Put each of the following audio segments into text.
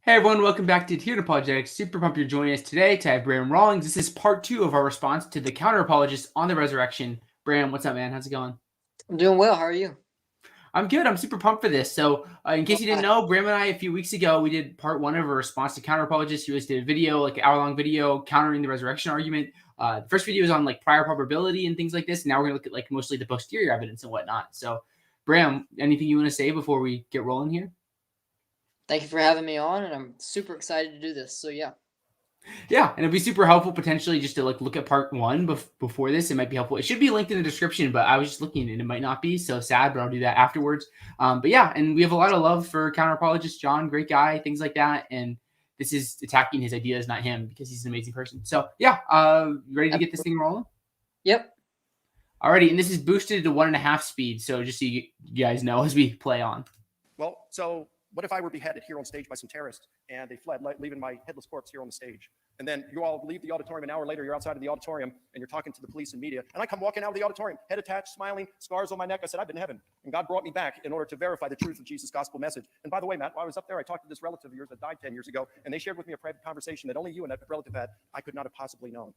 Hey everyone, welcome back to Counter Apologetics. Super pumped you're joining us today to have Bram Rawlings. This is part 2 of our response to the Counter Apologist on the resurrection. Bram, what's up, man? How's it going? I'm doing well. How are you? I'm good. I'm super pumped for this. So, in case you didn't Hi. know, Bram and I a few weeks ago we did part 1 of a response to Counter Apologist. We just did a video, like an hour-long video, countering the resurrection argument. The first video was on like prior probability and things like this. Now we're gonna look at like mostly the posterior evidence and whatnot. So, Bram, anything you want to say before we get rolling here? Thank you for having me on, and I'm super excited to do this. So yeah. Yeah, and it'd be super helpful potentially just to like look at part 1 before this. It might be helpful. It should be linked in the description, but I was just looking and it might not be. So sad, but I'll do that afterwards. But yeah, and we have a lot of love for counter apologist John, great guy, things like that. And this is attacking his ideas, not him, because he's an amazing person. So yeah, ready to get this thing rolling? Yep. Alrighty, and this is boosted to 1.5 speed. So just so you guys know as we play on. Well, so what if I were beheaded here on stage by some terrorists and they fled, leaving my headless corpse here on the stage? And then you all leave the auditorium, an hour later, you're outside of the auditorium and you're talking to the police and media. And I come walking out of the auditorium, head attached, smiling, scars on my neck. I said, I've been in heaven. And God brought me back in order to verify the truth of Jesus' gospel message. And by the way, Matt, while I was up there, I talked to this relative of yours that died 10 years ago, and they shared with me a private conversation that only you and that relative had, I could not have possibly known.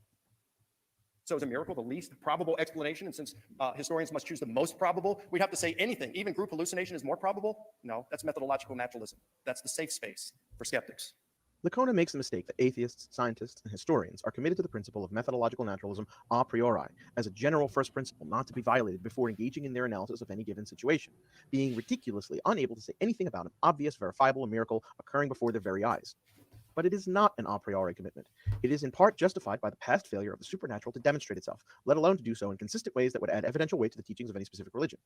So is a miracle the least probable explanation? And since historians must choose the most probable, we'd have to say anything. Even group hallucination is more probable? No, that's methodological naturalism. That's the safe space for skeptics. Licona makes the mistake that atheists, scientists, and historians are committed to the principle of methodological naturalism a priori, as a general first principle not to be violated before engaging in their analysis of any given situation, being ridiculously unable to say anything about an obvious, verifiable miracle occurring before their very eyes. But it is not an a priori commitment. It is in part justified by the past failure of the supernatural to demonstrate itself, let alone to do so in consistent ways that would add evidential weight to the teachings of any specific religion.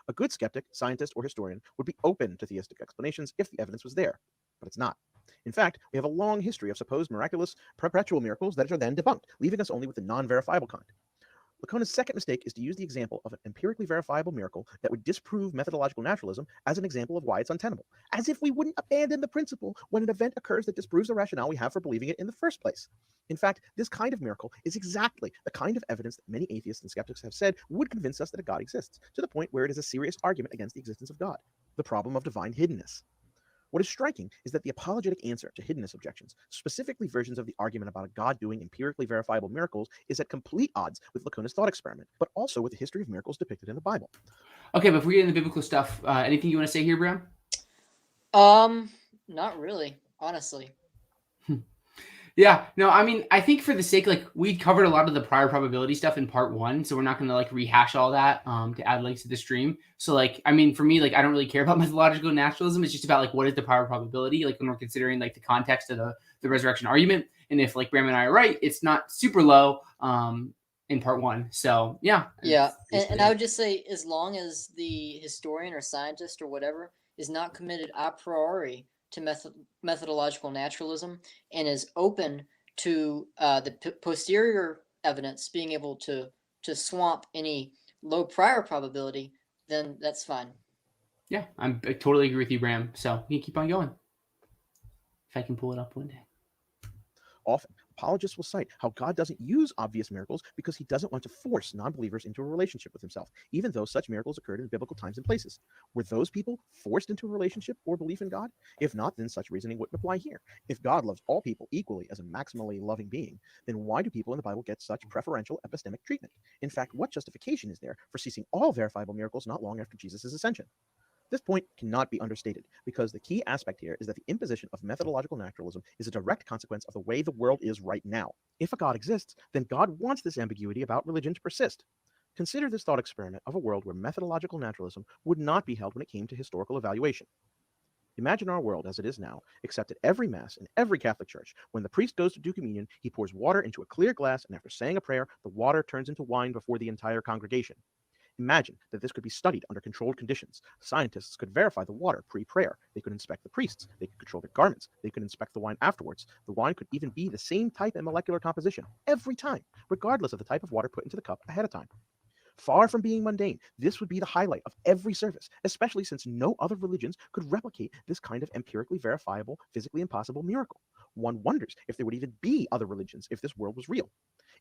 A good skeptic, scientist, or historian would be open to theistic explanations if the evidence was there, but it's not. In fact, we have a long history of supposed miraculous perpetual miracles that are then debunked, leaving us only with the non-verifiable kind. Lacona's second mistake is to use the example of an empirically verifiable miracle that would disprove methodological naturalism as an example of why it's untenable, as if we wouldn't abandon the principle when an event occurs that disproves the rationale we have for believing it in the first place. In fact, this kind of miracle is exactly the kind of evidence that many atheists and skeptics have said would convince us that a God exists, to the point where it is a serious argument against the existence of God, the problem of divine hiddenness. What is striking is that the apologetic answer to hiddenness objections, specifically versions of the argument about a God doing empirically verifiable miracles, is at complete odds with Lacona's thought experiment, but also with the history of miracles depicted in the Bible. Okay, before we get into biblical stuff, anything you want to say here, Bram? Not really, honestly. Yeah, no, I mean, I think for the sake, like, we covered a lot of the prior probability stuff in part 1, so we're not going to, like, rehash all that to add links to the stream. So, like, I mean, for me, like, I don't really care about methodological naturalism. It's just about, like, what is the prior probability, like, when we're considering, like, the context of the resurrection argument. And if, like, Bram and I are right, it's not super low in part 1. So, yeah. Yeah, and I would just say, as long as the historian or scientist or whatever is not committed a priori to methodological naturalism and is open to the posterior evidence being able to swamp any low prior probability, then that's fine. Yeah, I totally agree with you, Bram. So, you keep on going. If I can pull it up one day. Often, apologists will cite how God doesn't use obvious miracles because he doesn't want to force non-believers into a relationship with himself, even though such miracles occurred in biblical times and places. Were those people forced into a relationship or belief in God? If not, then such reasoning wouldn't apply here. If God loves all people equally as a maximally loving being, then why do people in the Bible get such preferential epistemic treatment? In fact, what justification is there for ceasing all verifiable miracles not long after Jesus' ascension? This point cannot be understated, because the key aspect here is that the imposition of methodological naturalism is a direct consequence of the way the world is right now. If a God exists, then God wants this ambiguity about religion to persist. Consider this thought experiment of a world where methodological naturalism would not be held when it came to historical evaluation. Imagine our world as it is now, except at every Mass in every Catholic church, when the priest goes to do communion, he pours water into a clear glass, and after saying a prayer, the water turns into wine before the entire congregation. Imagine that this could be studied under controlled conditions. Scientists could verify the water pre-prayer. They could inspect the priests. They could control their garments. They could inspect the wine afterwards. The wine could even be the same type and molecular composition every time, regardless of the type of water put into the cup ahead of time. Far from being mundane, this would be the highlight of every service, especially since no other religions could replicate this kind of empirically verifiable, physically impossible miracle. One wonders if there would even be other religions if this world was real.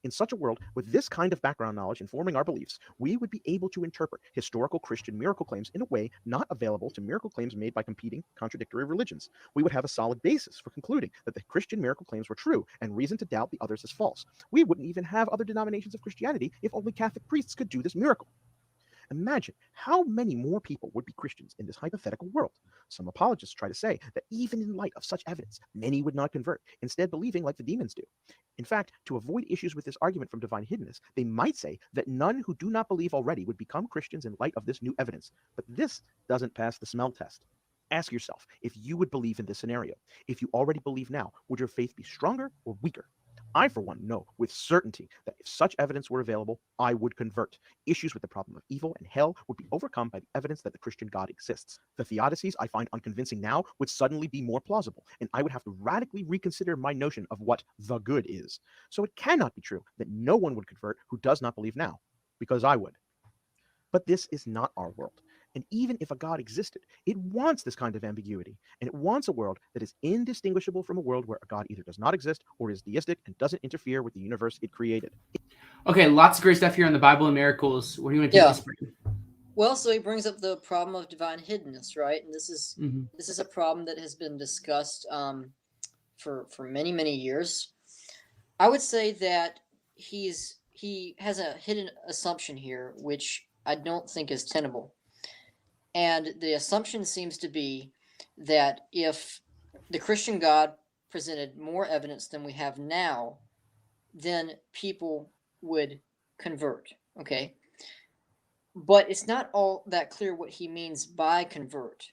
In such a world, with this kind of background knowledge informing our beliefs, we would be able to interpret historical Christian miracle claims in a way not available to miracle claims made by competing, contradictory religions. We would have a solid basis for concluding that the Christian miracle claims were true and reason to doubt the others as false. We wouldn't even have other denominations of Christianity if only Catholic priests could do this miracle. Imagine how many more people would be Christians in this hypothetical world. Some apologists try to say that even in light of such evidence, many would not convert, instead believing like the demons do. In fact, to avoid issues with this argument from divine hiddenness, they might say that none who do not believe already would become Christians in light of this new evidence. But this doesn't pass the smell test. Ask yourself if you would believe in this scenario. If you already believe now, would your faith be stronger or weaker? I, for one, know with certainty that if such evidence were available, I would convert. Issues with the problem of evil and hell would be overcome by the evidence that the Christian God exists. The theodicies I find unconvincing now would suddenly be more plausible, and I would have to radically reconsider my notion of what the good is. So it cannot be true that no one would convert who does not believe now, because I would. But this is not our world. And even if a God existed, it wants this kind of ambiguity, and it wants a world that is indistinguishable from a world where a God either does not exist or is deistic and doesn't interfere with the universe it created. Okay, lots of great stuff here on the Bible and miracles. Where do you want to take this from? Well, so he brings up the problem of divine hiddenness, right? And this is a problem that has been discussed for many years. I would say that he has a hidden assumption here, which I don't think is tenable. And the assumption seems to be that if the Christian God presented more evidence than we have now, then people would convert, okay? But it's not all that clear what he means by convert.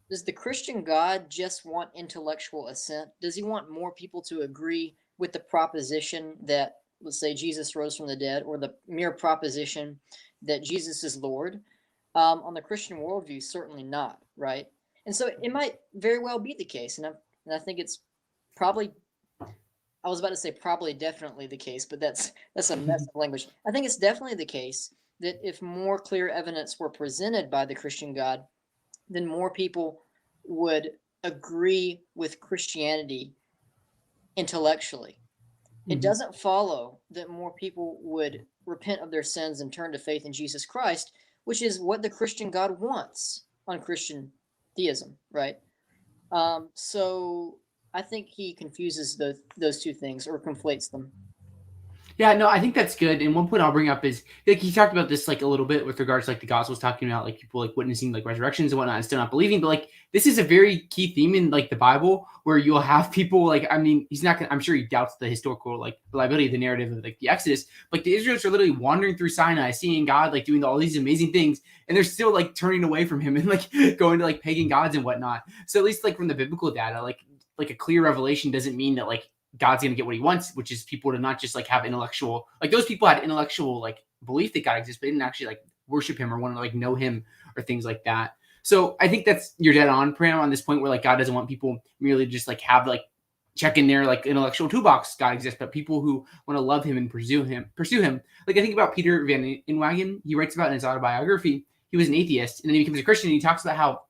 Does the Christian God just want intellectual assent? Does he want more people to agree with the proposition that, let's say, Jesus rose from the dead, or the mere proposition that Jesus is Lord? On the Christian worldview, certainly not, right? And so it might very well be the case, and I think it's probably, I was about to say probably definitely the case, but that's a mess of language. I think it's definitely the case that if more clear evidence were presented by the Christian God, then more people would agree with Christianity intellectually. It doesn't follow that more people would repent of their sins and turn to faith in Jesus Christ, which is what the Christian God wants on Christian theism, right? So I think he confuses those two things or conflates them. Yeah, no, I think that's good. And one point I'll bring up is, like, he talked about this like a little bit with regards to like the Gospels, talking about like people like witnessing like resurrections and whatnot and still not believing. But like this is a very key theme in like the Bible, where you'll have people like, I mean, he's not gonna, I'm sure he doubts the historical like reliability of the narrative of like the Exodus. Like the Israelites are literally wandering through Sinai, seeing God like doing all these amazing things, and they're still like turning away from him and like going to like pagan gods and whatnot. So at least like from the biblical data, like a clear revelation doesn't mean that like God's going to get what he wants, which is people to not just like have intellectual, like those people had intellectual like belief that God exists, but they didn't actually like worship him or want to like know him or things like that. So I think that's, you're dead on, Pram, on this point where like God doesn't want people merely just like have like check in their like intellectual toolbox God exists, but people who want to love him and pursue him. Like I think about Peter Van Inwagen. He writes about in his autobiography, he was an atheist and then he becomes a Christian, and he talks about how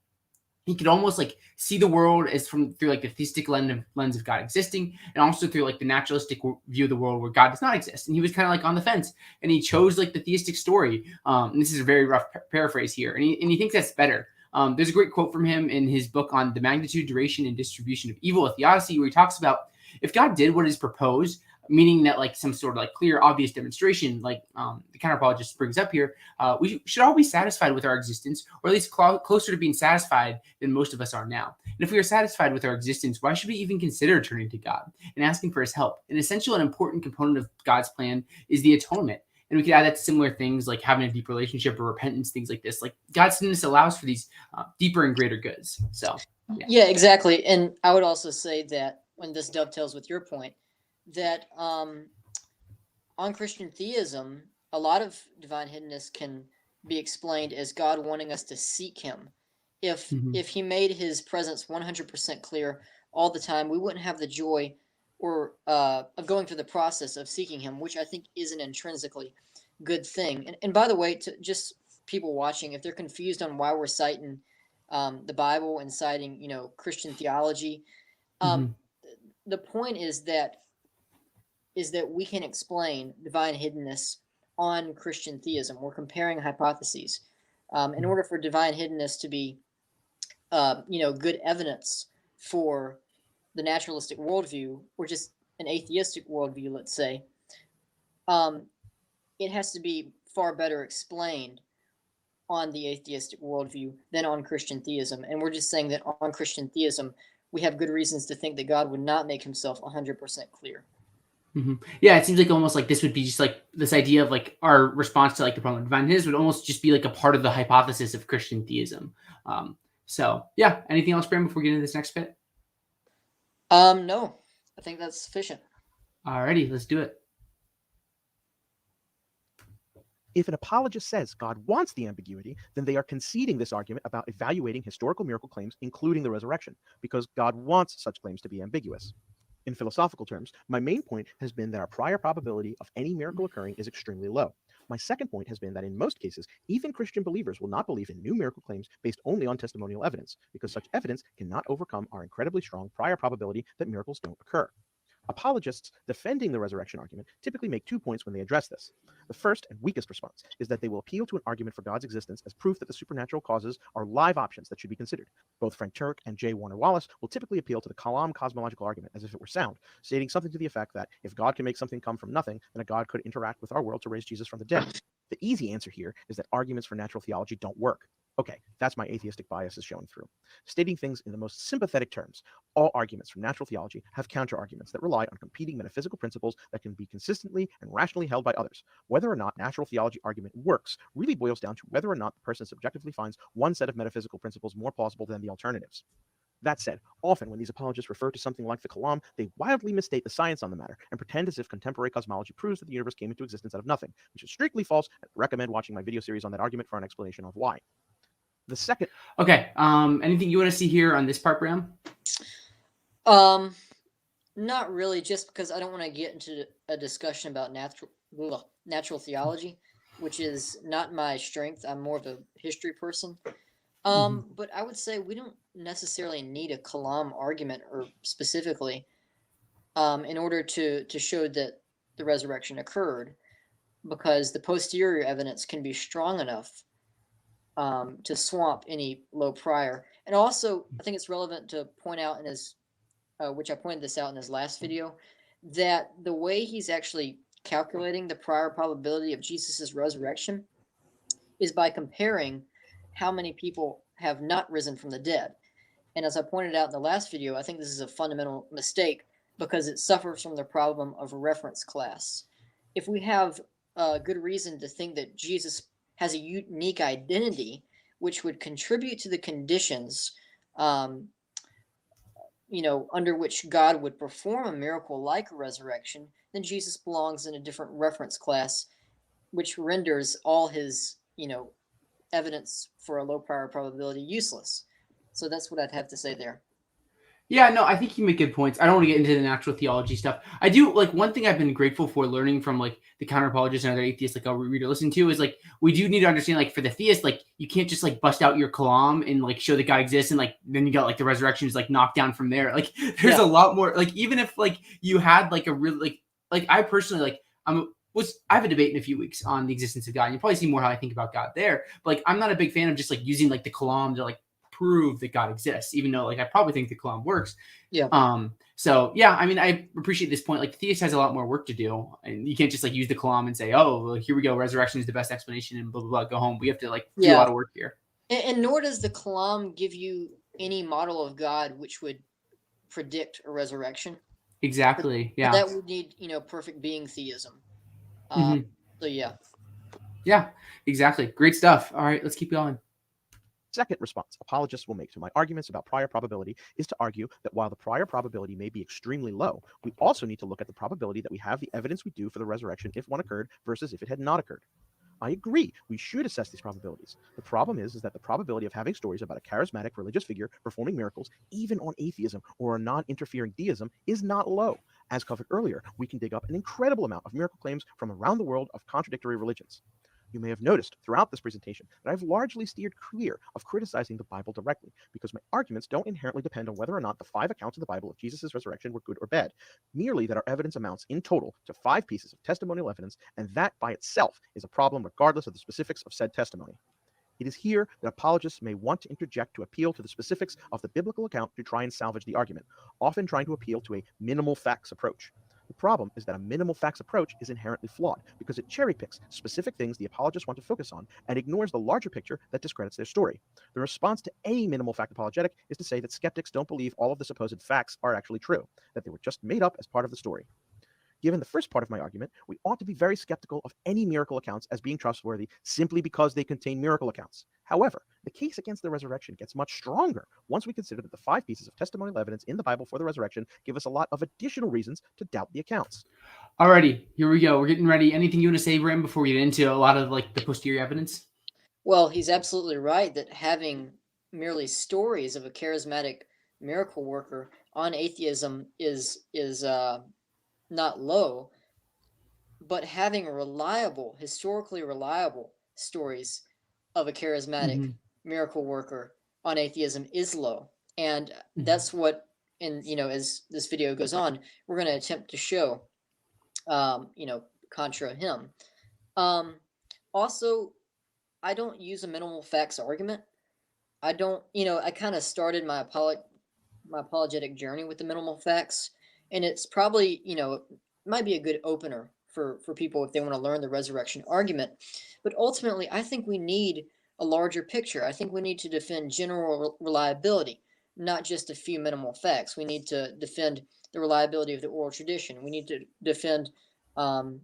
he could almost like see the world as through like the theistic lens of God existing, and also through like the naturalistic view of the world where God does not exist. And he was kind of like on the fence, and he chose like the theistic story. And this is a very rough paraphrase here, and he thinks that's better. There's a great quote from him in his book on the magnitude, duration, and distribution of evil, a theodicy, where he talks about if God did what is proposed, meaning that like some sort of like clear, obvious demonstration, like the Counter Apologist brings up here, we should all be satisfied with our existence, or at least closer to being satisfied than most of us are now. And if we are satisfied with our existence, why should we even consider turning to God and asking for his help? An essential and important component of God's plan is the atonement. And we could add that to similar things like having a deep relationship or repentance, things like this. Like God's goodness allows for these deeper and greater goods. So, yeah, exactly. And I would also say that when this dovetails with your point, that on Christian theism, a lot of divine hiddenness can be explained as God wanting us to seek him. If he made his presence 100% clear all the time, we wouldn't have the joy or of going through the process of seeking him, which I think is an intrinsically good thing. And by the way, to just people watching, if they're confused on why we're citing the Bible and citing, Christian theology, the point is that is that we can explain divine hiddenness on Christian theism. We're comparing hypotheses. In order for divine hiddenness to be, good evidence for the naturalistic worldview, or just an atheistic worldview, let's say, it has to be far better explained on the atheistic worldview than on Christian theism. And we're just saying that on Christian theism, we have good reasons to think that God would not make himself 100% clear. Yeah, it seems like almost like this would be just like this idea of like our response to like the problem of divine hiddenness would almost just be like a part of the hypothesis of Christian theism. So yeah, anything else, Bram, before we get into this next bit? No, I think that's sufficient. Alrighty, let's do it. If an apologist says God wants the ambiguity, then they are conceding this argument about evaluating historical miracle claims, including the resurrection, because God wants such claims to be ambiguous. In philosophical terms, my main point has been that our prior probability of any miracle occurring is extremely low. My second point has been that in most cases, even Christian believers will not believe in new miracle claims based only on testimonial evidence, because such evidence cannot overcome our incredibly strong prior probability that miracles don't occur. Apologists defending the resurrection argument typically make 2 points when they address this. The first and weakest response is that they will appeal to an argument for God's existence as proof that the supernatural causes are live options that should be considered. Both Frank Turk and J. Warner Wallace will typically appeal to the Kalam cosmological argument as if it were sound, stating something to the effect that if God can make something come from nothing, then a God could interact with our world to raise Jesus from the dead. The easy answer here is that arguments for natural theology don't work. Okay, that's my atheistic bias is showing through. Stating things in the most sympathetic terms, all arguments from natural theology have counter-arguments that rely on competing metaphysical principles that can be consistently and rationally held by others. Whether or not natural theology argument works really boils down to whether or not the person subjectively finds one set of metaphysical principles more plausible than the alternatives. That said, often when these apologists refer to something like the Kalam, they wildly misstate the science on the matter and pretend as if contemporary cosmology proves that the universe came into existence out of nothing, which is strictly false, and I recommend watching my video series on that argument for an explanation of why. The second. Okay. Anything you want to see here on this part, Bram? Not really, just because I don't want to get into a discussion about natural theology, which is not my strength. I'm more of a history person. But I would say we don't necessarily need a Kalam argument, or specifically, in order to show that the resurrection occurred, because the posterior evidence can be strong enough to swamp any low prior. And also, I think it's relevant to point out in his, which I pointed this out in his last video, that the way he's actually calculating the prior probability of Jesus's resurrection is by comparing how many people have not risen from the dead. And as I pointed out in the last video, I think this is a fundamental mistake because it suffers from the problem of a reference class. If we have good reason to think that Jesus has a unique identity, which would contribute to the conditions, under which God would perform a miracle like a resurrection, then Jesus belongs in a different reference class, which renders all his, evidence for a low prior probability useless. So that's what I'd have to say there. Yeah, no, I think you make good points. I don't want to get into the natural theology stuff. I do like one thing I've been grateful for learning from like the Counter Apologist and other atheists like I'll read or listen to is like we do need to understand like for the theist, like you can't just like bust out your Kalam and like show that God exists and like then you got like the resurrection is like knocked down from there. Like there's a lot more like even if like you had like a really like I personally like I have a debate in a few weeks on the existence of God. And you probably see more how I think about God there. But like I'm not a big fan of just like using like the Kalam to like prove that God exists, even though like I probably think the Kalam works. Yeah. So yeah, I mean, I appreciate this point. Like the theist has a lot more work to do, and you can't just like use the Kalam and say, "Oh, well, here we go, resurrection is the best explanation," and blah blah blah. Go home. We have to like do a lot of work here. And nor does the Kalam give you any model of God which would predict a resurrection. Exactly. Yeah. That would need perfect being theism. So yeah. Yeah. Exactly. Great stuff. All right, let's keep going. Second response apologists will make to my arguments about prior probability is to argue that while the prior probability may be extremely low, we also need to look at the probability that we have the evidence we do for the resurrection if one occurred versus if it had not occurred. I agree, we should assess these probabilities. The problem is that the probability of having stories about a charismatic religious figure performing miracles, even on atheism or a non-interfering deism, is not low. As covered earlier, we can dig up an incredible amount of miracle claims from around the world of contradictory religions. You may have noticed throughout this presentation that I've largely steered clear of criticizing the Bible directly, because my arguments don't inherently depend on whether or not the 5 accounts of the Bible of Jesus' resurrection were good or bad, merely that our evidence amounts in total to 5 pieces of testimonial evidence, and that by itself is a problem regardless of the specifics of said testimony. It is here that apologists may want to interject to appeal to the specifics of the biblical account to try and salvage the argument, often trying to appeal to a minimal facts approach. The problem is that a minimal facts approach is inherently flawed because it cherry picks specific things the apologists want to focus on and ignores the larger picture that discredits their story. The response to a minimal fact apologetic is to say that skeptics don't believe all of the supposed facts are actually true, that they were just made up as part of the story. Given the first part of my argument, we ought to be very skeptical of any miracle accounts as being trustworthy simply because they contain miracle accounts. However, the case against the resurrection gets much stronger once we consider that the 5 pieces of testimonial evidence in the Bible for the resurrection give us a lot of additional reasons to doubt the accounts. Alrighty, here we go. We're getting ready. Anything you want to say, Bram, before we get into a lot of like the posterior evidence? Well, he's absolutely right that having merely stories of a charismatic miracle worker on atheism is not low, but having reliable, historically reliable stories of a charismatic miracle worker on atheism is low. And that's what, and as this video goes on, we're going to attempt to show, contra him. Also, I don't use a minimal facts argument. I don't, I kind of started my apologetic journey with the minimal facts, and it's probably, might be a good opener for people if they want to learn the resurrection argument. But ultimately, I think we need a larger picture. I think we need to defend general reliability, not just a few minimal facts. We need to defend the reliability of the oral tradition. We need to defend, the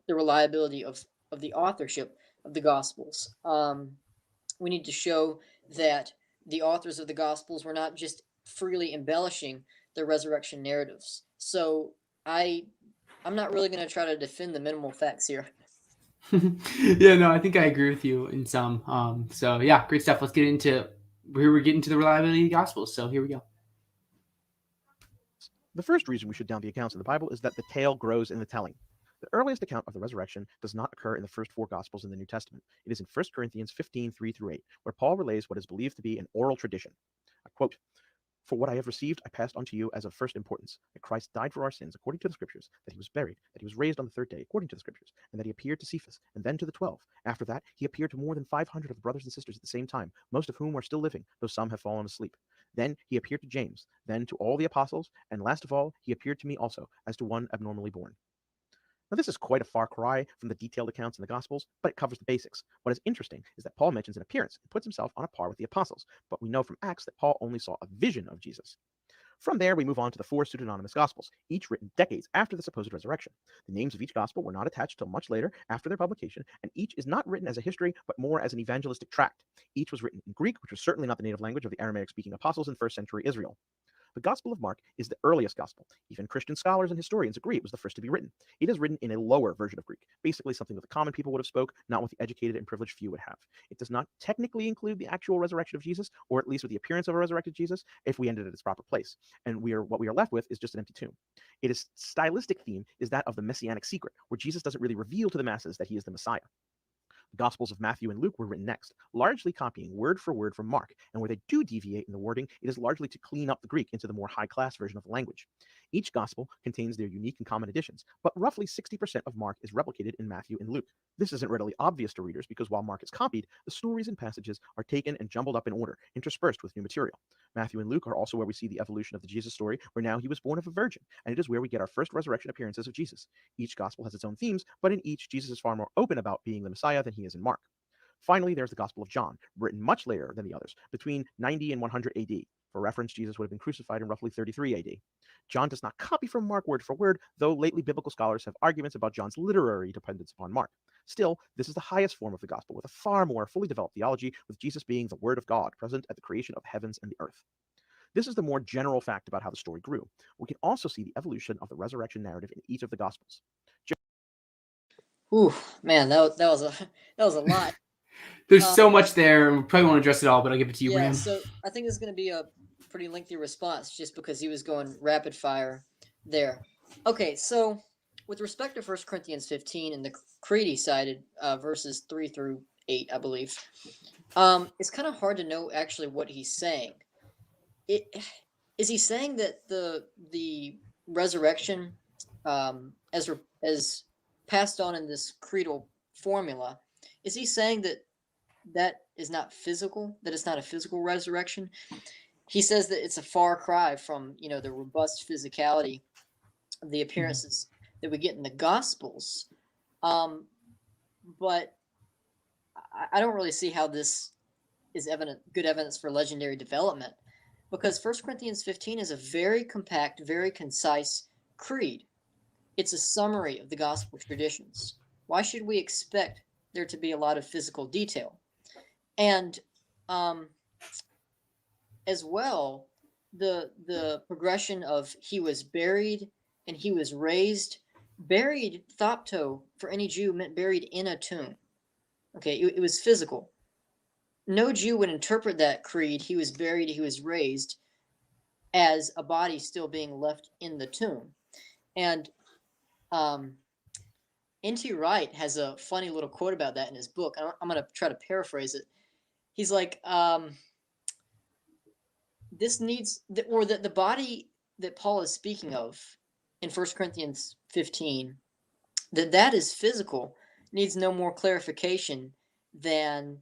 reliability of the authorship of the Gospels. We need to show that the authors of the Gospels were not just freely embellishing the resurrection narratives. So I'm not really going to try to defend the minimal facts here. Yeah, no, I think I agree with you in some. So yeah, great stuff. Let's get into we're getting to the reliability of the Gospels. So here we go. The first reason we should doubt the accounts in the Bible is that the tale grows in the telling. The earliest account of the resurrection does not occur in the first 4 Gospels in the New Testament. It is in 1 Corinthians 15, 3-8, where Paul relays what is believed to be an oral tradition. I quote, "For what I have received, I passed on to you as of first importance, that Christ died for our sins according to the Scriptures, that he was buried, that he was raised on the 3rd day according to the Scriptures, and that he appeared to Cephas, and then to the 12. After that, he appeared to more than 500 of the brothers and sisters at the same time, most of whom are still living, though some have fallen asleep. Then he appeared to James, then to all the apostles, and last of all, he appeared to me also, as to one abnormally born." Now, this is quite a far cry from the detailed accounts in the Gospels, but it covers the basics. What is interesting is that Paul mentions an appearance and puts himself on a par with the apostles, but we know from Acts that Paul only saw a vision of Jesus. From there, we move on to the 4 pseudonymous Gospels, each written decades after the supposed resurrection. The names of each Gospel were not attached till much later after their publication, and each is not written as a history, but more as an evangelistic tract. Each was written in Greek, which was certainly not the native language of the Aramaic-speaking apostles in 1st century Israel. The Gospel of Mark is the earliest Gospel. Even Christian scholars and historians agree it was the first to be written. It is written in a lower version of Greek, basically something that the common people would have spoke, not what the educated and privileged few would have. It does not technically include the actual resurrection of Jesus, or at least with the appearance of a resurrected Jesus, if we ended at its proper place. And what we are left with is just an empty tomb. Its stylistic theme is that of the messianic secret, where Jesus doesn't really reveal to the masses that he is the Messiah. The Gospels of Matthew and Luke were written next, largely copying word for word from Mark, and where they do deviate in the wording, it is largely to clean up the Greek into the more high-class version of the language. Each Gospel contains their unique and common additions, but roughly 60% of Mark is replicated in Matthew and Luke. This isn't readily obvious to readers because while Mark is copied, the stories and passages are taken and jumbled up in order, interspersed with new material. Matthew and Luke are also where we see the evolution of the Jesus story, where now he was born of a virgin, and it is where we get our first resurrection appearances of Jesus. Each Gospel has its own themes, but in each, Jesus is far more open about being the Messiah than he is in Mark. Finally, there's the Gospel of John, written much later than the others, between 90 and 100 AD. For reference, Jesus would have been crucified in roughly 33 AD. John does not copy from Mark word for word, though lately biblical scholars have arguments about John's literary dependence upon Mark. Still, this is the highest form of the gospel, with a far more fully developed theology, with Jesus being the Word of God, present at the creation of heavens and the earth. This is the more general fact about how the story grew. We can also see the evolution of the resurrection narrative in each of the Gospels. Ooh, man, that was a lot. There's so much there, and we probably won't address it all, but I'll give it to you, Yeah, Bram. so I think it's going to be a pretty lengthy response just because he was going rapid fire there. Okay, so with respect to 1 Corinthians 15 and the creed he cited, verses 3 through 8, I believe, it's kind of hard to know actually what he's saying. Is he saying that the resurrection, as passed on in this creedal formula, is he saying that is not physical, that it's not a physical resurrection? He says that it's a far cry from, the robust physicality of the appearances that we get in the Gospels. But I don't really see how this is good evidence for legendary development, because 1 Corinthians 15 is a very compact, very concise creed. It's a summary of the gospel traditions. Why should we expect there to be a lot of physical detail? And as well, the progression of he was buried and he was raised. Buried, thopto, for any Jew, meant buried in a tomb. Okay, it was physical. No Jew would interpret that creed, he was buried, he was raised, as a body still being left in the tomb. And N.T. Wright has a funny little quote about that in his book. I'm going to try to paraphrase it. He's like, this needs, the body that Paul is speaking of in 1 Corinthians 15, that is physical, needs no more clarification than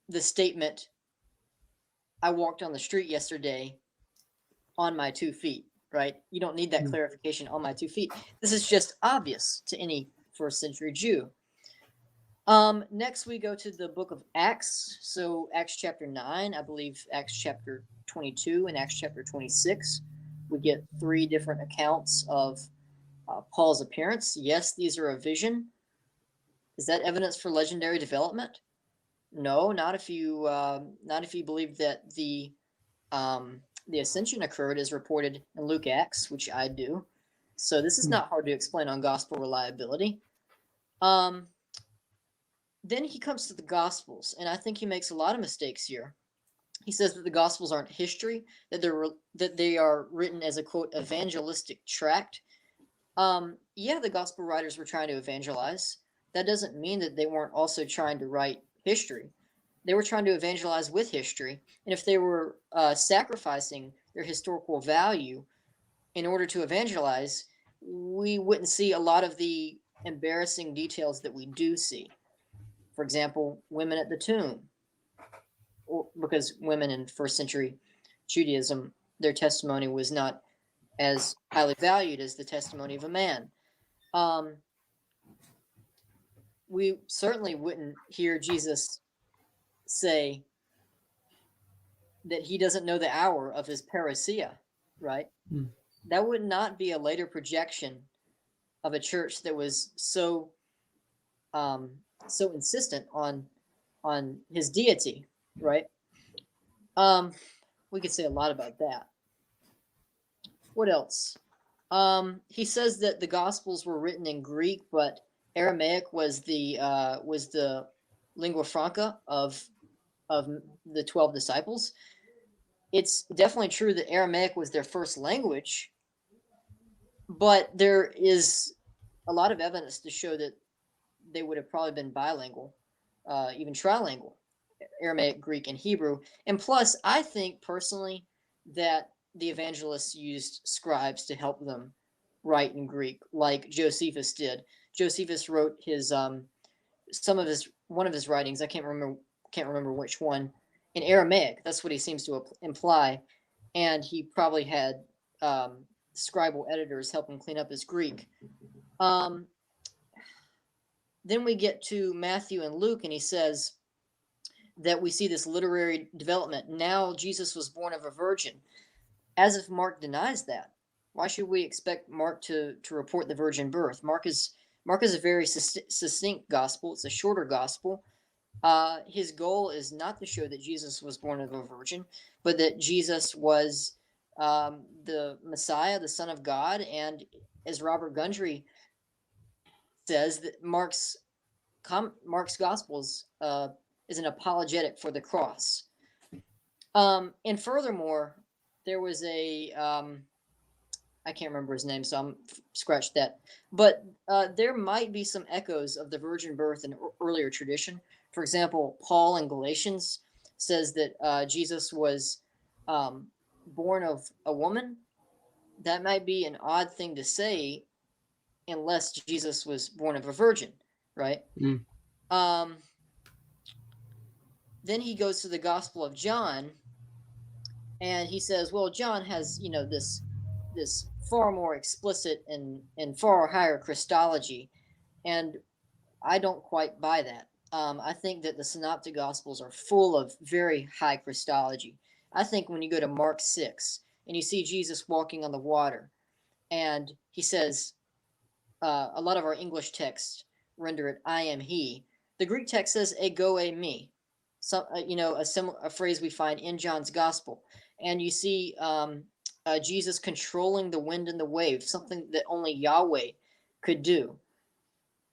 the statement, I walked on the street yesterday on my 2 feet, right? You don't need that clarification on my 2 feet. This is just obvious to any first century Jew. Next, we go to the book of Acts. So Acts chapter 9, I believe Acts chapter 22 and Acts chapter 26. We get 3 different accounts of Paul's appearance. Yes, these are a vision. Is that evidence for legendary development? No, not if you believe that the ascension occurred as reported in Luke Acts, which I do. So this is not hard to explain on gospel reliability. Then he comes to the Gospels, and I think he makes a lot of mistakes here. He says that the Gospels aren't history, that they are written as a, quote, evangelistic tract. Yeah, the Gospel writers were trying to evangelize. That doesn't mean that they weren't also trying to write history. They were trying to evangelize with history, and if they were sacrificing their historical value in order to evangelize, we wouldn't see a lot of the embarrassing details that we do see. For example, women at the tomb, because women in first century Judaism, their testimony was not as highly valued as the testimony of a man. We certainly wouldn't hear Jesus say that he doesn't know the hour of his parousia, right? That would not be a later projection of a church that was so insistent on his deity, right? We could say a lot about that. What else? He says that the Gospels were written in Greek, but Aramaic was the lingua franca of the 12 disciples. It's definitely true that Aramaic was their first language, but there is a lot of evidence to show that they would have probably been bilingual, even trilingual, Aramaic, Greek, and Hebrew. And plus, I think personally that the evangelists used scribes to help them write in Greek, like Josephus did. Josephus wrote one of his writings. I can't remember which one, in Aramaic. That's what he seems to imply, and he probably had scribal editors help him clean up his Greek. Then we get to Matthew and Luke, and he says that we see this literary development. Now Jesus was born of a virgin, as if Mark denies that. Why should we expect Mark to report the virgin birth? Mark is a very succinct gospel. It's a shorter gospel. His goal is not to show that Jesus was born of a virgin, but that Jesus was the Messiah, the Son of God. And as Robert Gundry says, that Mark's Gospels is an apologetic for the cross. And furthermore, there was a I can't remember his name, so I'm scratch that. But there might be some echoes of the virgin birth in earlier tradition. For example, Paul in Galatians says that Jesus was born of a woman. That might be an odd thing to say unless Jesus was born of a virgin, right? Mm. Then he goes to the Gospel of John, and he says, well, John has, this far more explicit and far higher Christology, and I don't quite buy that. I think that the Synoptic Gospels are full of very high Christology. I think when you go to Mark 6 and you see Jesus walking on the water, and he says, a lot of our English texts render it "I am He." The Greek text says "ego me," some a phrase we find in John's Gospel, and you see Jesus controlling the wind and the wave, something that only Yahweh could do.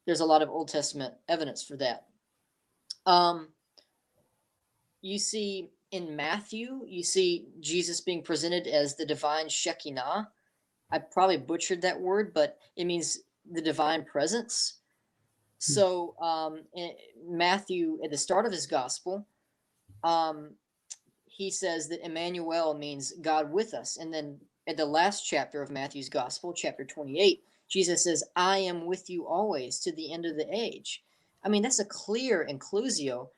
There's a lot of Old Testament evidence for that. You see in Matthew, you see Jesus being presented as the divine Shekinah. I probably butchered that word, but it means the divine presence. So in Matthew, at the start of his gospel, he says that Emmanuel means God with us. And then at the last chapter of Matthew's gospel, chapter 28, Jesus says, I am with you always to the end of the age. I mean, that's a clear inclusio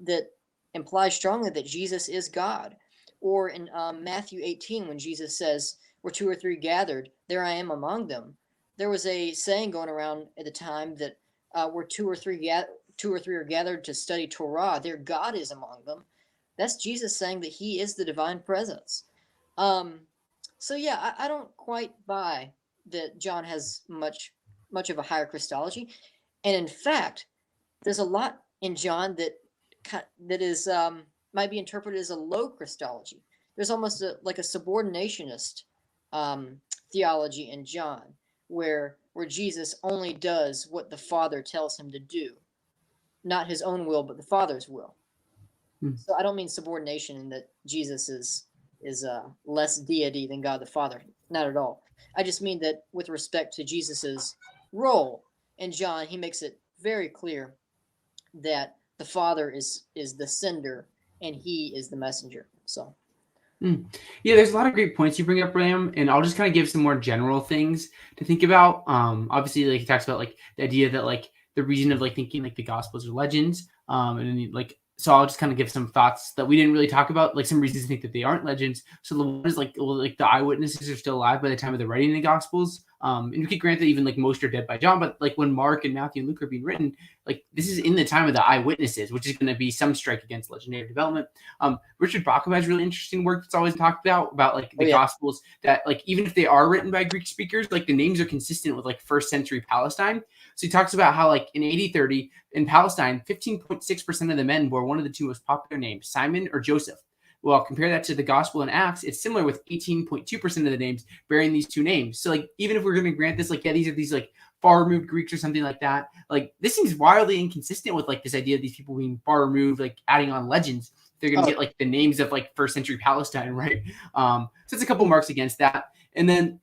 that implies strongly that Jesus is God. Or in Matthew 18, when Jesus says, where two or three gathered, there I am among them. There was a saying going around at the time that where two or three are gathered to study Torah, their God is among them. That's Jesus saying that he is the divine presence. So yeah, I don't quite buy that John has much of a higher Christology. And in fact, there's a lot in John that is might be interpreted as a low Christology. There's almost like a subordinationist theology in John, where Jesus only does what the Father tells him to do, not his own will, but the Father's will. So I don't mean subordination in that Jesus is less deity than God the Father. Not at all. I just mean that with respect to Jesus's role in John, he makes it very clear that the Father is the sender and he is the messenger. So. Yeah, there's a lot of great points you bring up, Bram, and I'll just kind of give some more general things to think about. Obviously, like he talks about like the idea that like the reason of like thinking like the Gospels are legends, and then like so I'll just kind of give some thoughts that we didn't really talk about, like some reasons to think that they aren't legends. So the one is like, well, like the eyewitnesses are still alive by the time of the writing of the Gospels. And we could grant that even like most are dead by John, but like when Mark and Matthew and Luke are being written, like this is in the time of the eyewitnesses, which is going to be some strike against legendary development. Richard Bauckham has really interesting work that's always talked about like the Gospels that like even if they are written by Greek speakers, like the names are consistent with like first century Palestine. So he talks about how like in AD 30 in Palestine, 15.6% of the men bore one of the two most popular names, Simon or Joseph. Well, compare that to the Gospel in Acts, it's similar with 18.2% of the names bearing these two names. So like even if we're going to grant this, like, yeah, these are these like far removed Greeks or something like that, like this seems wildly inconsistent with like this idea of these people being far removed, like adding on legends. They're going to get like the names of like first century Palestine, right? So it's a couple marks against that. And then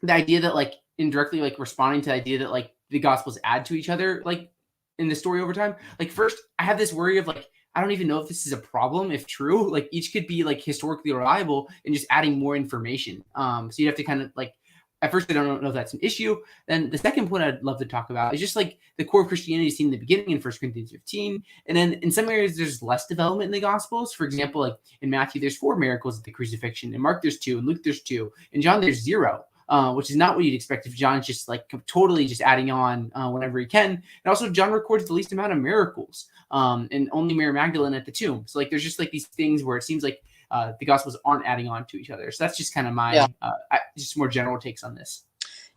the idea that like indirectly like responding to the idea that like the Gospels add to each other, like in the story over time. Like first, I have this worry of like, I don't even know if this is a problem, if true. Like each could be like historically reliable and just adding more information. So you have to kind of like, at first I don't know if that's an issue. Then the second point I'd love to talk about is just like the core of Christianity seen in the beginning in 1 Corinthians 15. And then in some areas there's less development in the Gospels. For example, like in Matthew, there's 4 miracles at the crucifixion. In Mark, there's 2. In Luke, there's 2. In John, there's 0. Which is not what you'd expect if John's just like totally just adding on whenever he can. And also John records the least amount of miracles and only Mary Magdalene at the tomb. So like there's just like these things where it seems like the Gospels aren't adding on to each other. So that's just kind of my just more general takes on this.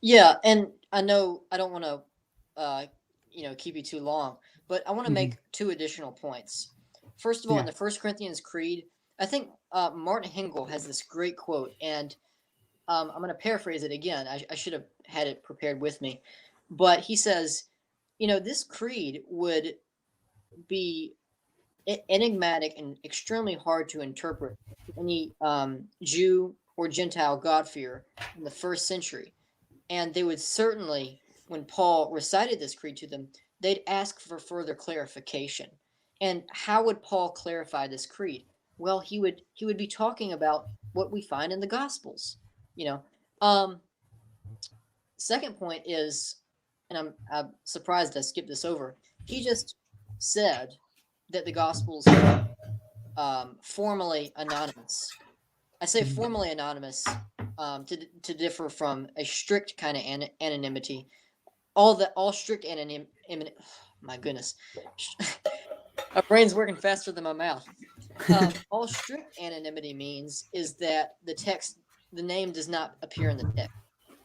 Yeah, and I know I don't want to keep you too long, but I want to make 2 additional points. First of all, in the 1 Corinthians Creed, I think Martin Hengel has this great quote, and I'm going to paraphrase it again. I should have had it prepared with me. But he says, this creed would be enigmatic and extremely hard to interpret to any Jew or Gentile God-fearer in the first century. And they would certainly, when Paul recited this creed to them, they'd ask for further clarification. And how would Paul clarify this creed? Well, he would be talking about what we find in the Gospels. Second point is, and I'm surprised I skipped this over. He just said that the Gospels are formally anonymous. I say formally anonymous to differ from a strict kind of anonymity. All strict anonymity. My goodness, my brain's working faster than my mouth. All strict anonymity means is that the name does not appear in the text.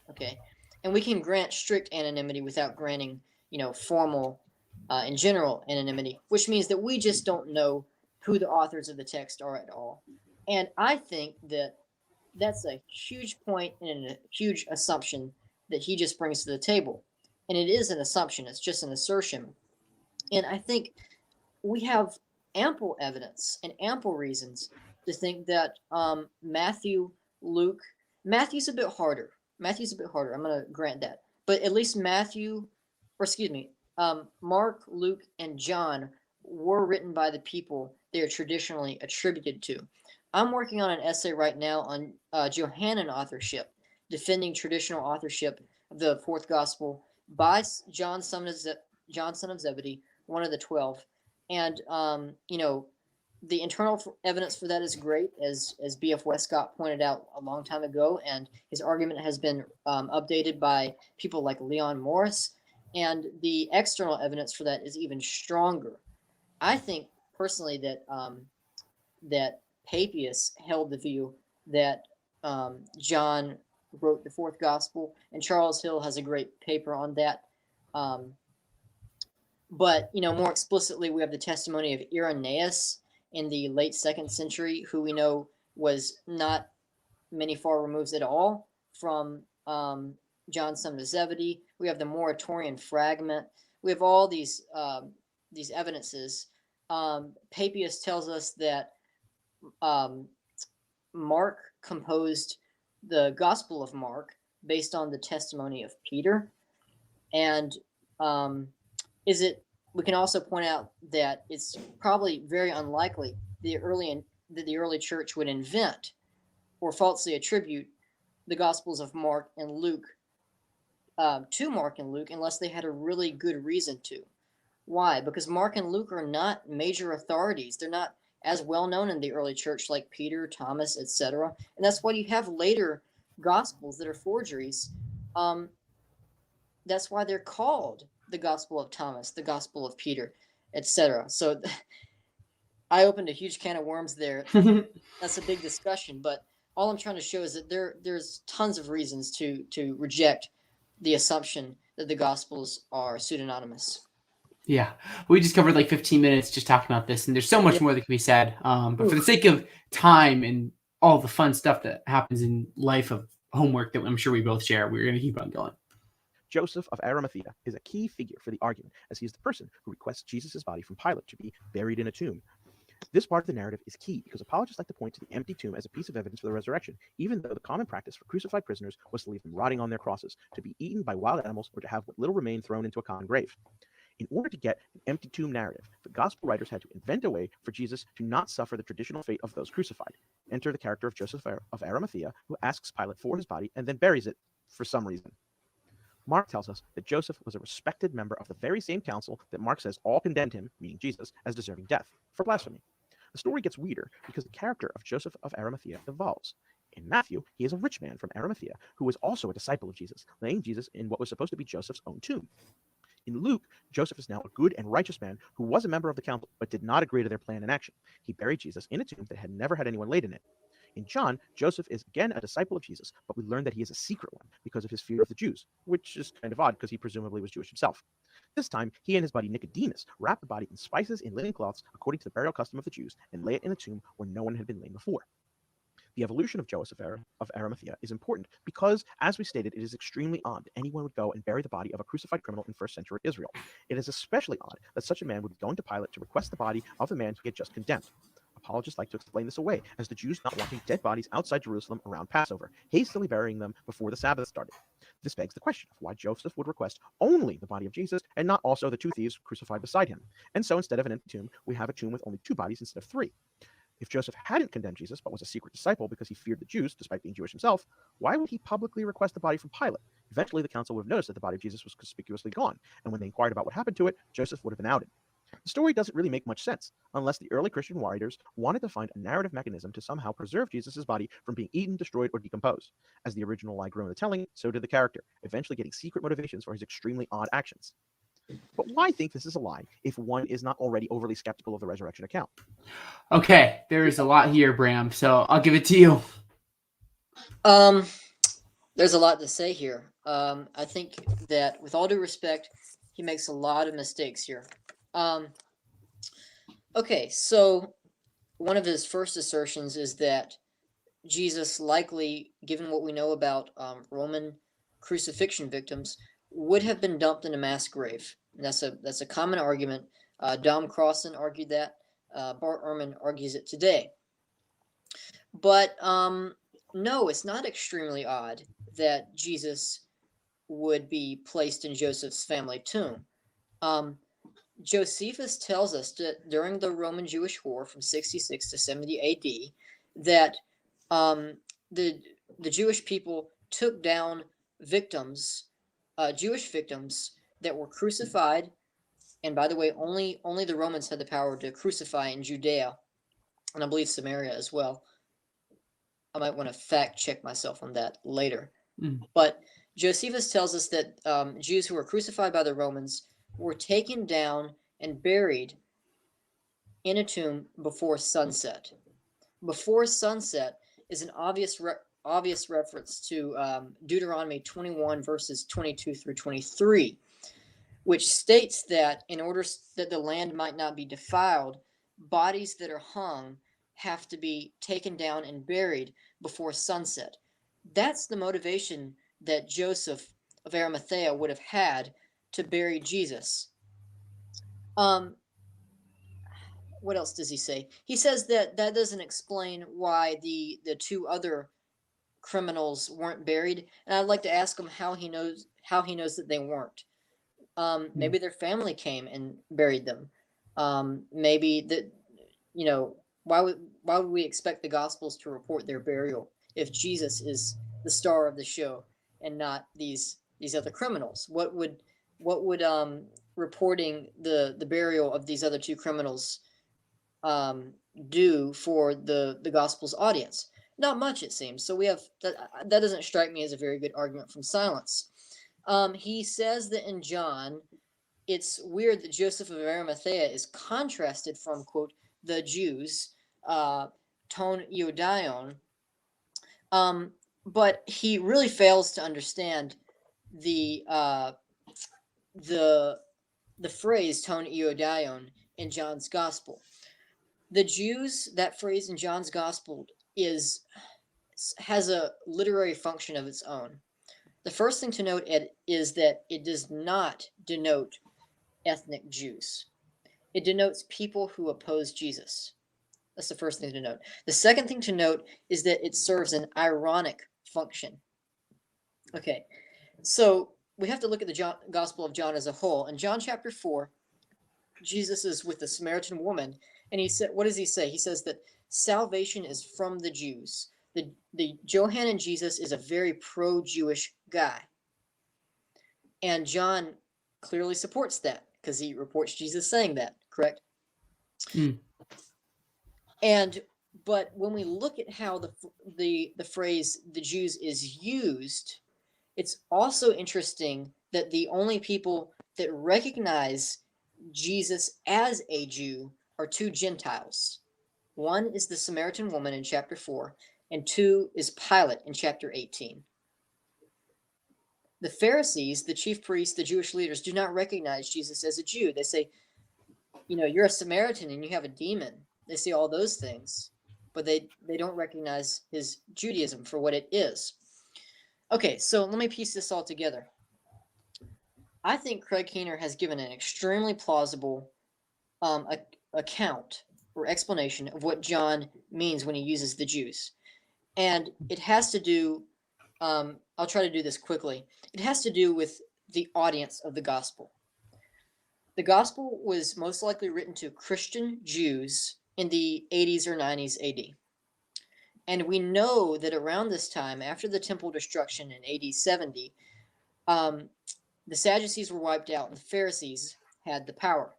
Okay, and we can grant strict anonymity without granting, formal, in general anonymity, which means that we just don't know who the authors of the text are at all. And I think that that's a huge point and a huge assumption that he just brings to the table. And it is an assumption, it's just an assertion. And I think we have ample evidence and ample reasons to think that Matthew, Luke, Matthew's a bit harder. I'm going to grant that. But at least Mark, Luke, and John were written by the people they are traditionally attributed to. I'm working on an essay right now on Johannine authorship, defending traditional authorship of the fourth gospel by John, son of Zebedee, one of the 12. And, the internal evidence for that is great, as B.F. Westcott pointed out a long time ago, and his argument has been updated by people like Leon Morris. And the external evidence for that is even stronger. I think personally that Papias held the view that John wrote the fourth gospel, and Charles Hill has a great paper on that. But more explicitly, we have the testimony of Irenaeus in the late 2nd century, who we know was not many far removes at all from John, son of Zebedee. We have the Moratorian fragment. We have all these evidences. Papias tells us that Mark composed the Gospel of Mark based on the testimony of Peter. And we can also point out that it's probably very unlikely that the early church would invent or falsely attribute the Gospels of Mark and Luke to Mark and Luke unless they had a really good reason to. Why? Because Mark and Luke are not major authorities. They're not as well known in the early church like Peter, Thomas, etc. And that's why you have later Gospels that are forgeries. That's why they're called the Gospel of Thomas, the Gospel of Peter, etc. So I opened a huge can of worms there. That's a big discussion, but all I'm trying to show is that there's tons of reasons to reject the assumption that the Gospels are pseudonymous. Yeah, we just covered like 15 minutes just talking about this, and there's so much more that can be said. But for the sake of time and all the fun stuff that happens in life of homework that I'm sure we both share, we're going to keep on going. Joseph of Arimathea is a key figure for the argument, as he is the person who requests Jesus' body from Pilate to be buried in a tomb. This part of the narrative is key because apologists like to point to the empty tomb as a piece of evidence for the resurrection, even though the common practice for crucified prisoners was to leave them rotting on their crosses, to be eaten by wild animals, or to have what little remained thrown into a common grave. In order to get an empty tomb narrative, the gospel writers had to invent a way for Jesus to not suffer the traditional fate of those crucified. Enter the character of Joseph of Arimathea, who asks Pilate for his body and then buries it for some reason. Mark tells us that Joseph was a respected member of the very same council that Mark says all condemned him, meaning Jesus, as deserving death, for blasphemy. The story gets weirder because the character of Joseph of Arimathea evolves. In Matthew, he is a rich man from Arimathea who was also a disciple of Jesus, laying Jesus in what was supposed to be Joseph's own tomb. In Luke, Joseph is now a good and righteous man who was a member of the council but did not agree to their plan and action. He buried Jesus in a tomb that had never had anyone laid in it. In John, Joseph is again a disciple of Jesus, but we learn that he is a secret one because of his fear of the Jews, which is kind of odd because he presumably was Jewish himself. This time, he and his buddy Nicodemus wrap the body in spices in linen cloths according to the burial custom of the Jews and lay it in a tomb where no one had been laid before. The evolution of Joseph of Arimathea is important because, as we stated, it is extremely odd that anyone would go and bury the body of a crucified criminal in first century Israel. It is especially odd that such a man would be going to Pilate to request the body of the man he had just condemned. Apologists like to explain this away as the Jews not wanting dead bodies outside Jerusalem around Passover, hastily burying them before the Sabbath started. This begs the question of why Joseph would request only the body of Jesus and not also the 2 thieves crucified beside him. And so instead of an empty tomb, we have a tomb with only 2 bodies instead of 3. If Joseph hadn't condemned Jesus, but was a secret disciple because he feared the Jews, despite being Jewish himself, why would he publicly request the body from Pilate? Eventually, the council would have noticed that the body of Jesus was conspicuously gone, and when they inquired about what happened to it, Joseph would have been outed. The story doesn't really make much sense, unless the early Christian writers wanted to find a narrative mechanism to somehow preserve Jesus' body from being eaten, destroyed, or decomposed. As the original lie grew in the telling, so did the character, eventually getting secret motivations for his extremely odd actions. But why think this is a lie if one is not already overly skeptical of the resurrection account? Okay, there is a lot here, Bram, so I'll give it to you. There's a lot to say here. I think that, with all due respect, he makes a lot of mistakes here. Okay, so one of his first assertions is that Jesus, likely, given what we know about Roman crucifixion victims, would have been dumped in a mass grave. And that's a common argument. Dom Crossan argued that. Bart Ehrman argues it today. But no, it's not extremely odd that Jesus would be placed in Joseph's family tomb. Josephus tells us that during the Roman Jewish War from 66 to 70 AD, that the Jewish people took down victims, Jewish victims that were crucified. And by the way, only the Romans had the power to crucify in Judea, and I believe Samaria as well. I might want to fact check myself on that later. But Josephus tells us that Jews who were crucified by the Romans were taken down and buried in a tomb before sunset. Before sunset is an obvious reference to Deuteronomy 21 verses 22 through 23, which states that in order that the land might not be defiled, bodies that are hung have to be taken down and buried before sunset. That's the motivation that Joseph of Arimathea would have had to bury Jesus. What else does he say? He says that doesn't explain why the 2 other criminals weren't buried, and I'd like to ask him how he knows that they weren't. Maybe their family came and buried them. Maybe that, why would we expect the Gospels to report their burial if Jesus is the star of the show and not these other criminals? What would reporting the burial of these other 2 criminals do for the Gospels audience? Not much, it seems. So we have that doesn't strike me as a very good argument from silence. He says that in John, it's weird that Joseph of Arimathea is contrasted from, quote, the Jews, ton iodion, but he really fails to understand the phrase ton iodion in John's Gospel. The Jews, that phrase in John's Gospel has a literary function of its own. The first thing to note is that it does not denote ethnic Jews. It denotes people who oppose Jesus. That's the first thing to note. The second thing to note is that it serves an ironic function. Okay, so we have to look at the Gospel of John as a whole. In John chapter 4, Jesus is with the Samaritan woman, and he said, what does he say? He says that salvation is from the Jews. The Johannine Jesus is a very pro-Jewish guy. And John clearly supports that because he reports Jesus saying that, correct? But when we look at how the phrase the Jews is used, it's also interesting that the only people that recognize Jesus as a Jew are 2 Gentiles. One is the Samaritan woman in chapter 4, and 2 is Pilate in chapter 18. The Pharisees, the chief priests, the Jewish leaders, do not recognize Jesus as a Jew. They say, you're a Samaritan and you have a demon. They say all those things, but they don't recognize his Judaism for what it is. Okay, so let me piece this all together. I think Craig Keener has given an extremely plausible account or explanation of what John means when he uses the Jews. And it has to do, I'll try to do this quickly. It has to do with the audience of the gospel. The gospel was most likely written to Christian Jews in the 80s or 90s AD. And we know that around this time, after the temple destruction in AD 70, the Sadducees were wiped out and the Pharisees had the power.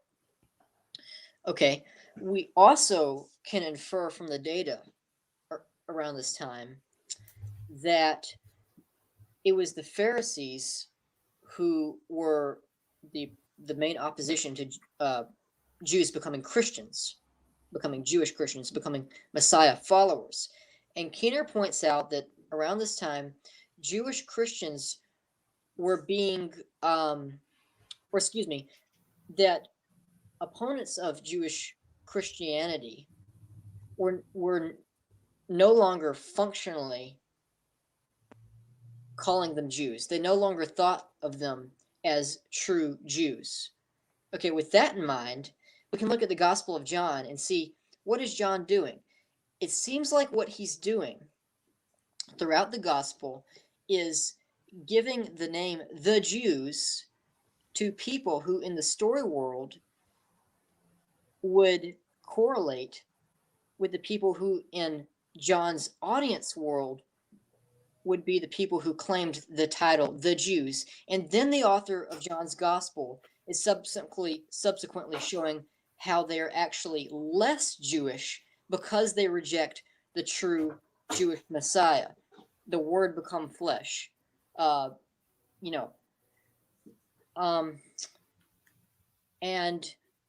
Okay, we also can infer from the data around this time that it was the Pharisees who were the main opposition to Jews becoming Christians, becoming Jewish Christians, becoming Messiah followers. And Keener points out that around this time, Jewish Christians were being, that opponents of Jewish Christianity were no longer functionally calling them Jews. They no longer thought of them as true Jews. Okay, with that in mind, we can look at the Gospel of John and see, what is John doing? It seems like what he's doing throughout the Gospel is giving the name the Jews to people who in the story world would correlate with the people who in John's audience world would be the people who claimed the title the Jews. And then the author of John's Gospel is subsequently showing how they're actually less Jewish because they reject the true Jewish Messiah, the Word become flesh. And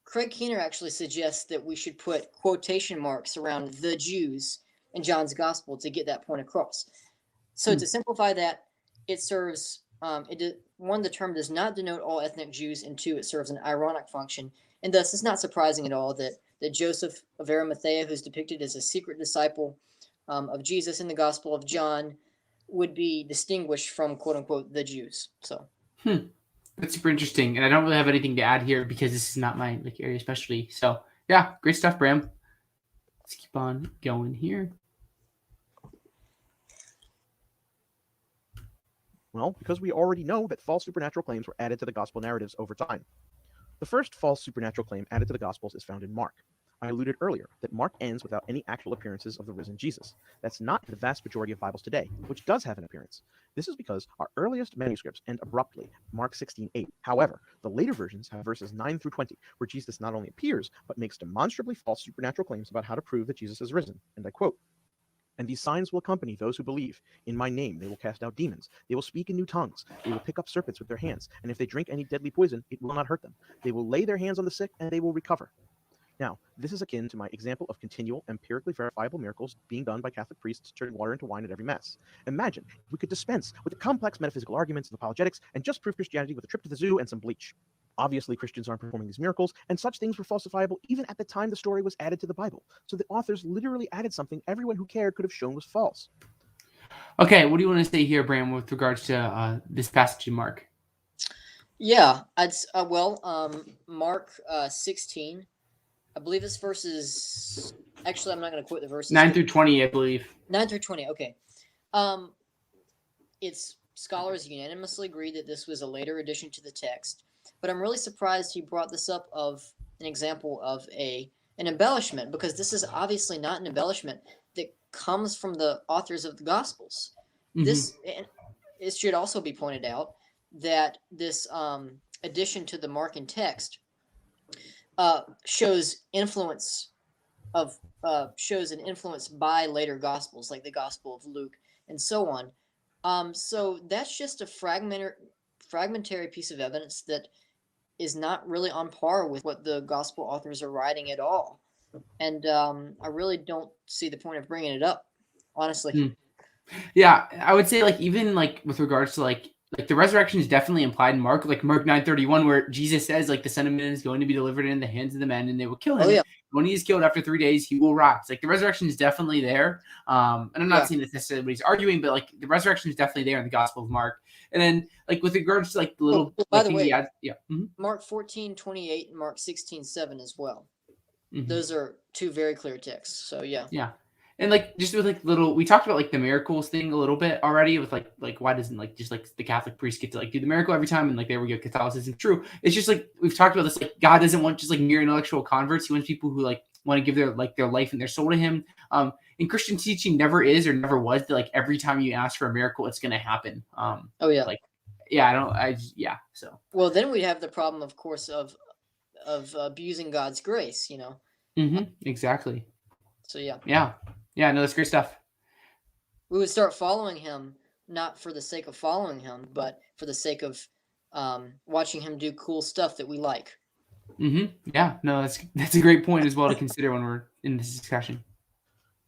Craig Keener actually suggests that we should put quotation marks around the Jews in John's Gospel to get that point across. So to simplify that, it serves, one, the term does not denote all ethnic Jews, and two, it serves an ironic function. And thus, it's not surprising at all that Joseph of Arimathea, who's depicted as a secret disciple of Jesus in the Gospel of John, would be distinguished from, quote unquote, the Jews. So. That's super interesting. And I don't really have anything to add here because this is not my area especially. So yeah, great stuff, Bram. Let's keep on going here. Well, because we already know that false supernatural claims were added to the gospel narratives over time. The first false supernatural claim added to the Gospels is found in Mark. I alluded earlier that Mark ends without any actual appearances of the risen Jesus. That's not the vast majority of Bibles today, which does have an appearance. This is because our earliest manuscripts end abruptly, Mark 16:8. However, the later versions have verses 9 through 20, where Jesus not only appears, but makes demonstrably false supernatural claims about how to prove that Jesus is risen. And I quote, "And these signs will accompany those who believe. In my name they will cast out demons. They will speak in new tongues. They will pick up serpents with their hands. And if they drink any deadly poison, it will not hurt them. They will lay their hands on the sick and they will recover." Now, this is akin to my example of continual, empirically verifiable miracles being done by Catholic priests turning water into wine at every Mass. Imagine if we could dispense with the complex metaphysical arguments of apologetics and just prove Christianity with a trip to the zoo and some bleach. Obviously, Christians aren't performing these miracles, and such things were falsifiable even at the time the story was added to the Bible. So the authors literally added something everyone who cared could have shown was false. Okay, what do you want to say here, Bram, with regards to this passage in Mark? Yeah, Mark 16. I believe this verse is... Actually, I'm not going to quote the verses. 9 through 20, I believe. 9 through 20, okay. Scholars unanimously agree that this was a later addition to the text, but I'm really surprised he brought this up of an example of an embellishment, because this is obviously not an embellishment that comes from the authors of the Gospels. Mm-hmm. It should also be pointed out that this addition to the Markan text shows an influence by later Gospels, like the Gospel of Luke and so on. So that's just a fragmentary piece of evidence that is not really on par with what the Gospel authors are writing at all. And I really don't see the point of bringing it up, honestly. Yeah, I would say even with regards to the resurrection is definitely implied in Mark, like Mark 9:31, where Jesus says the Son of Man is going to be delivered in the hands of the men and they will kill him. Oh, yeah. When he is killed after 3 days, he will rise. The resurrection is definitely there. And I'm not saying that's necessarily what he's arguing, but the resurrection is definitely there in the Gospel of Mark. And then with regards to the little by the way, Mark 14:28 and Mark 16:7 as well. Those are two very clear texts. So yeah. Yeah. And like just with like little, we talked about like the miracles thing a little bit already with like why doesn't like just like the Catholic priest get to like do the miracle every time, and like there we go, Catholicism. True. It's just like we've talked about this, like God doesn't want just like mere intellectual converts. He wants people who like want to give their life and their soul to him. And Christian teaching never is or never was that like every time you ask for a miracle, it's gonna happen. Oh yeah. Like yeah. So well, then we have the problem, of course, of abusing God's grace, you know. Exactly. So yeah. Yeah, no, that's great stuff. We would start following him not for the sake of following him, but for the sake of watching him do cool stuff that we like. Yeah, no, that's a great point as well to consider when we're in this discussion.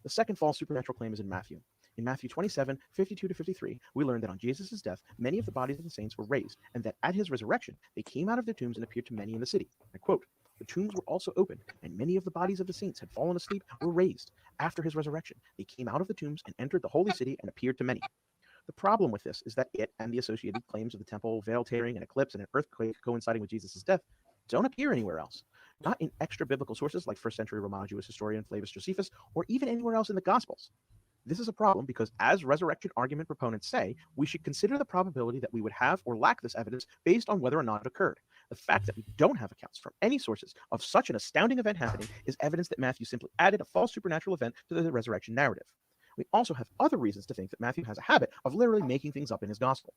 The second false supernatural claim is in Matthew. In Matthew 27, 52 to 53, we learn that on Jesus' death, many of the bodies of the saints were raised, and that at his resurrection, they came out of their tombs and appeared to many in the city. I quote, "The tombs were also opened, and many of the bodies of the saints had fallen asleep were raised. After his resurrection, they came out of the tombs and entered the holy city and appeared to many." The problem with this is that it and the associated claims of the temple, veil tearing, an eclipse, and an earthquake coinciding with Jesus' death don't appear anywhere else. Not in extra biblical sources like first century Roman Jewish historian Flavius Josephus, or even anywhere else in the Gospels. This is a problem because, as resurrection argument proponents say, we should consider the probability that we would have or lack this evidence based on whether or not it occurred. The fact that we don't have accounts from any sources of such an astounding event happening is evidence that Matthew simply added a false supernatural event to the resurrection narrative. We also have other reasons to think that Matthew has a habit of literally making things up in his gospel.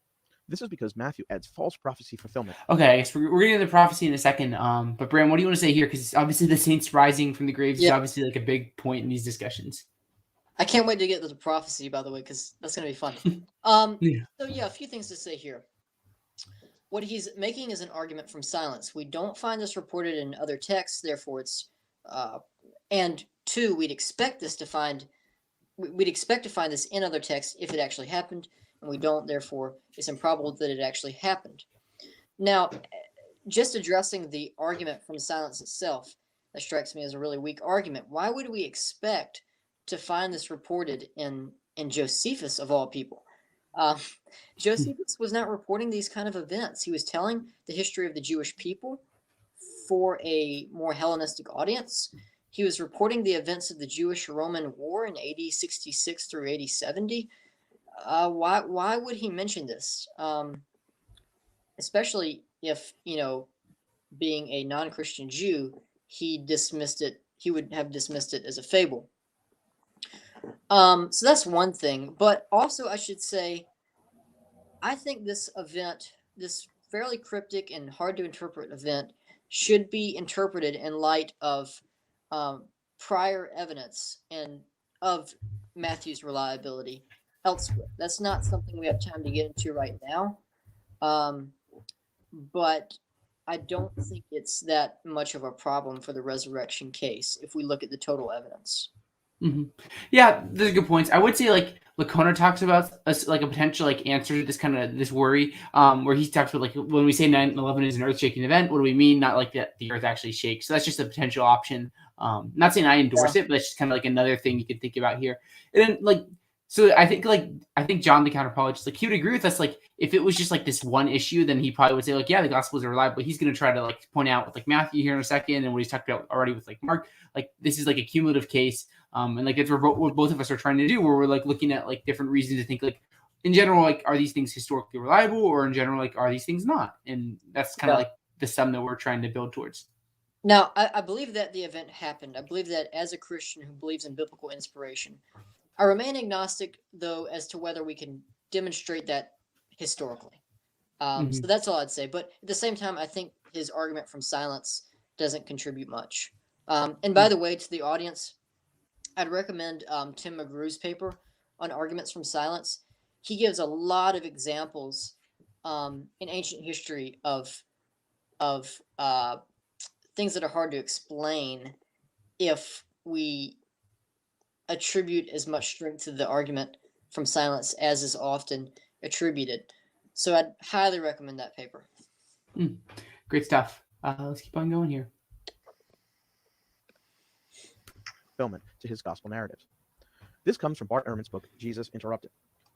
This is because Matthew adds false prophecy fulfillment. Okay, I guess we're getting to the prophecy in a second. But Bram, what do you want to say here? Because obviously the saints rising from the graves is obviously like a big point in these discussions. I can't wait to get to the prophecy, by the way, because that's going to be fun. So yeah, a few things to say here. What he's making is an argument from silence. We don't find this reported in other texts, therefore it's and two, we'd expect to find this in other texts if it actually happened, and we don't, therefore it's improbable that it actually happened. Now, just addressing the argument from silence itself, that strikes me as a really weak argument. Why would we expect to find this reported in Josephus, of all people? Josephus was not reporting these kind of events. He was telling the history of the Jewish people for a more Hellenistic audience. He was reporting the events of the Jewish-Roman War in AD 66 through AD 70. Why would he mention this? Especially if, being a non-Christian Jew, he would have dismissed it as a fable. So that's one thing. But also, I should say, I think this event, this fairly cryptic and hard to interpret event, should be interpreted in light of prior evidence and of Matthew's reliability elsewhere. That's not something we have time to get into right now. But I don't think it's that much of a problem for the resurrection case if we look at the total evidence. Yeah, those are good points. I would say like Lacona talks about a potential answer to this worry, where he talks about when we say 9/11 is an earth-shaking event, what do we mean? Not like that the earth actually shakes. So that's just a potential option. Not saying I endorse it, but it's just kind of another thing you could think about here. And then so I think John the Counter Apologist, he would agree with us. If it was just this one issue, then he probably would say yeah, the Gospels are reliable. But he's going to try to point out with Matthew here in a second, and what he's talked about already with Mark. This is a cumulative case. And that's what both of us are trying to do, where we're looking at different reasons to think in general, are these things historically reliable, or in general, are these things not? And that's kind of the sum that we're trying to build towards. Now, I believe that the event happened. I believe that as a Christian who believes in biblical inspiration, I remain agnostic, though, as to whether we can demonstrate that historically. So that's all I'd say. But at the same time, I think his argument from silence doesn't contribute much. And by the way, to the audience, I'd recommend Tim McGrew's paper on arguments from silence. He gives a lot of examples in ancient history of things that are hard to explain if we attribute as much strength to the argument from silence as is often attributed. So I'd highly recommend that paper. Great stuff. Let's keep on going here. Fulfillment to his gospel narratives. This comes from Bart Ehrman's book, Jesus Interrupted.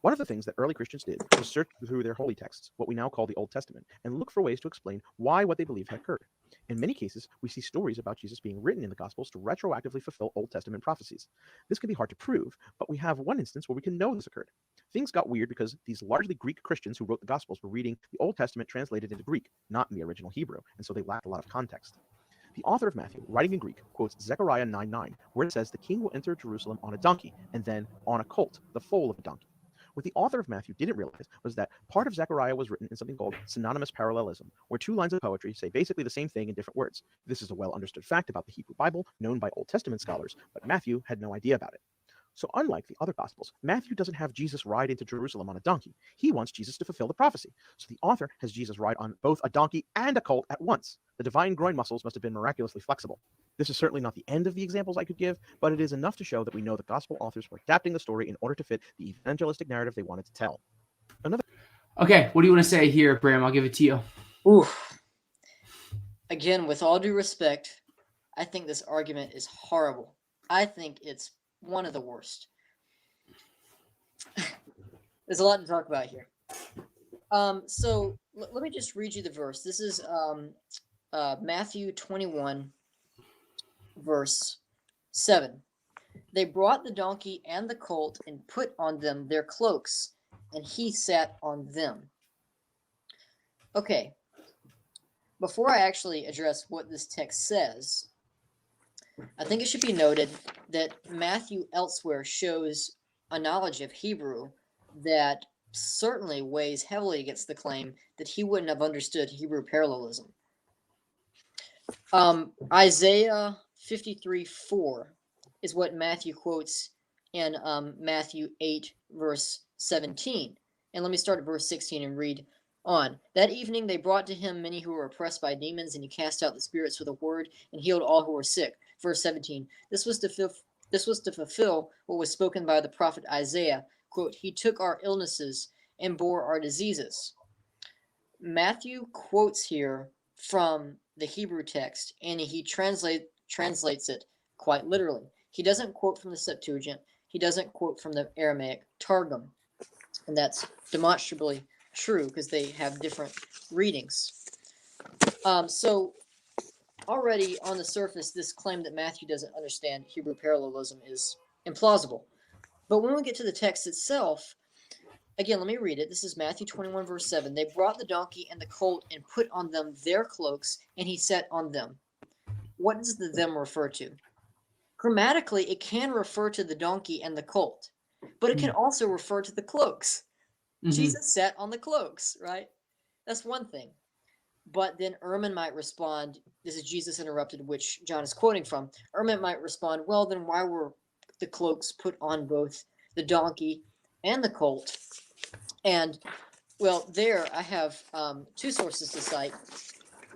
One of the things that early Christians did was search through their holy texts, what we now call the Old Testament, and look for ways to explain why what they believed had occurred. In many cases, we see stories about Jesus being written in the Gospels to retroactively fulfill Old Testament prophecies. This can be hard to prove, but we have one instance where we can know this occurred. Things got weird because these largely Greek Christians who wrote the Gospels were reading the Old Testament translated into Greek, not in the original Hebrew, and so they lacked a lot of context. The author of Matthew, writing in Greek, quotes Zechariah 9:9, where it says the king will enter Jerusalem on a donkey, and then on a colt, the foal of a donkey. What the author of Matthew didn't realize was that part of Zechariah was written in something called synonymous parallelism, where two lines of poetry say basically the same thing in different words. This is a well-understood fact about the Hebrew Bible, known by Old Testament scholars, but Matthew had no idea about it. So unlike the other Gospels, Matthew doesn't have Jesus ride into Jerusalem on a donkey. He wants Jesus to fulfill the prophecy. So the author has Jesus ride on both a donkey and a colt at once. The divine groin muscles must have been miraculously flexible. This is certainly not the end of the examples I could give, but it is enough to show that we know the Gospel authors were adapting the story in order to fit the evangelistic narrative they wanted to tell. Okay, what do you want to say here, Bram? I'll give it to you. Ooh. Again, with all due respect, I think this argument is horrible. I think it's one of the worst. There's a lot to talk about here. So let me just read you the verse. This is Matthew 21, verse 7. They brought the donkey and the colt and put on them their cloaks, and he sat on them. Okay. Before I actually address what this text says, I think it should be noted that Matthew elsewhere shows a knowledge of Hebrew that certainly weighs heavily against the claim that he wouldn't have understood Hebrew parallelism. Isaiah 53:4 is what Matthew quotes in Matthew 8, verse 17. And let me start at verse 16 and read on. That evening they brought to him many who were oppressed by demons, and he cast out the spirits with a word and healed all who were sick. Verse 17. This was to fulfill what was spoken by the prophet Isaiah. Quote, he took our illnesses and bore our diseases. Matthew quotes here from the Hebrew text, and he translates it quite literally. He doesn't quote from the Septuagint. He doesn't quote from the Aramaic Targum. And that's demonstrably true because they have different readings. So already on the surface, this claim that Matthew doesn't understand Hebrew parallelism is implausible. But when we get to the text itself, again, let me read it. This is Matthew 21, verse 7. They brought the donkey and the colt and put on them their cloaks, and he sat on them. What does the them refer to? Grammatically, it can refer to the donkey and the colt, but it can also refer to the cloaks. Mm-hmm. Jesus sat on the cloaks, right? That's one thing. But then Ehrman might respond, this is Jesus interrupted, which John is quoting from. Ehrman might respond, well, then why were the cloaks put on both the donkey and the colt? And, well, there I have two sources to cite.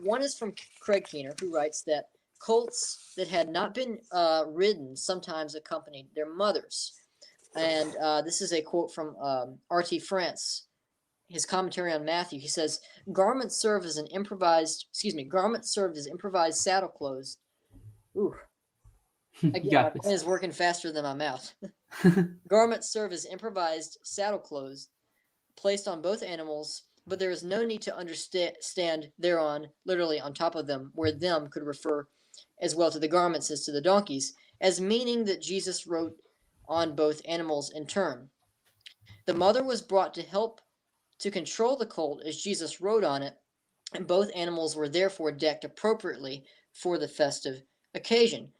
One is from Craig Keener, who writes that colts that had not been ridden sometimes accompanied their mothers. And this is a quote from R.T. France, his commentary on Matthew. He says, garments served as improvised saddle clothes. Ooh. Again, my pen is working faster than my mouth. Garments serve as improvised saddle clothes placed on both animals, but there is no need to understand thereon, literally on top of them, where them could refer as well to the garments as to the donkeys, as meaning that Jesus rode on both animals in turn. The mother was brought to help to control the colt as Jesus rode on it, and both animals were therefore decked appropriately for the festive occasion.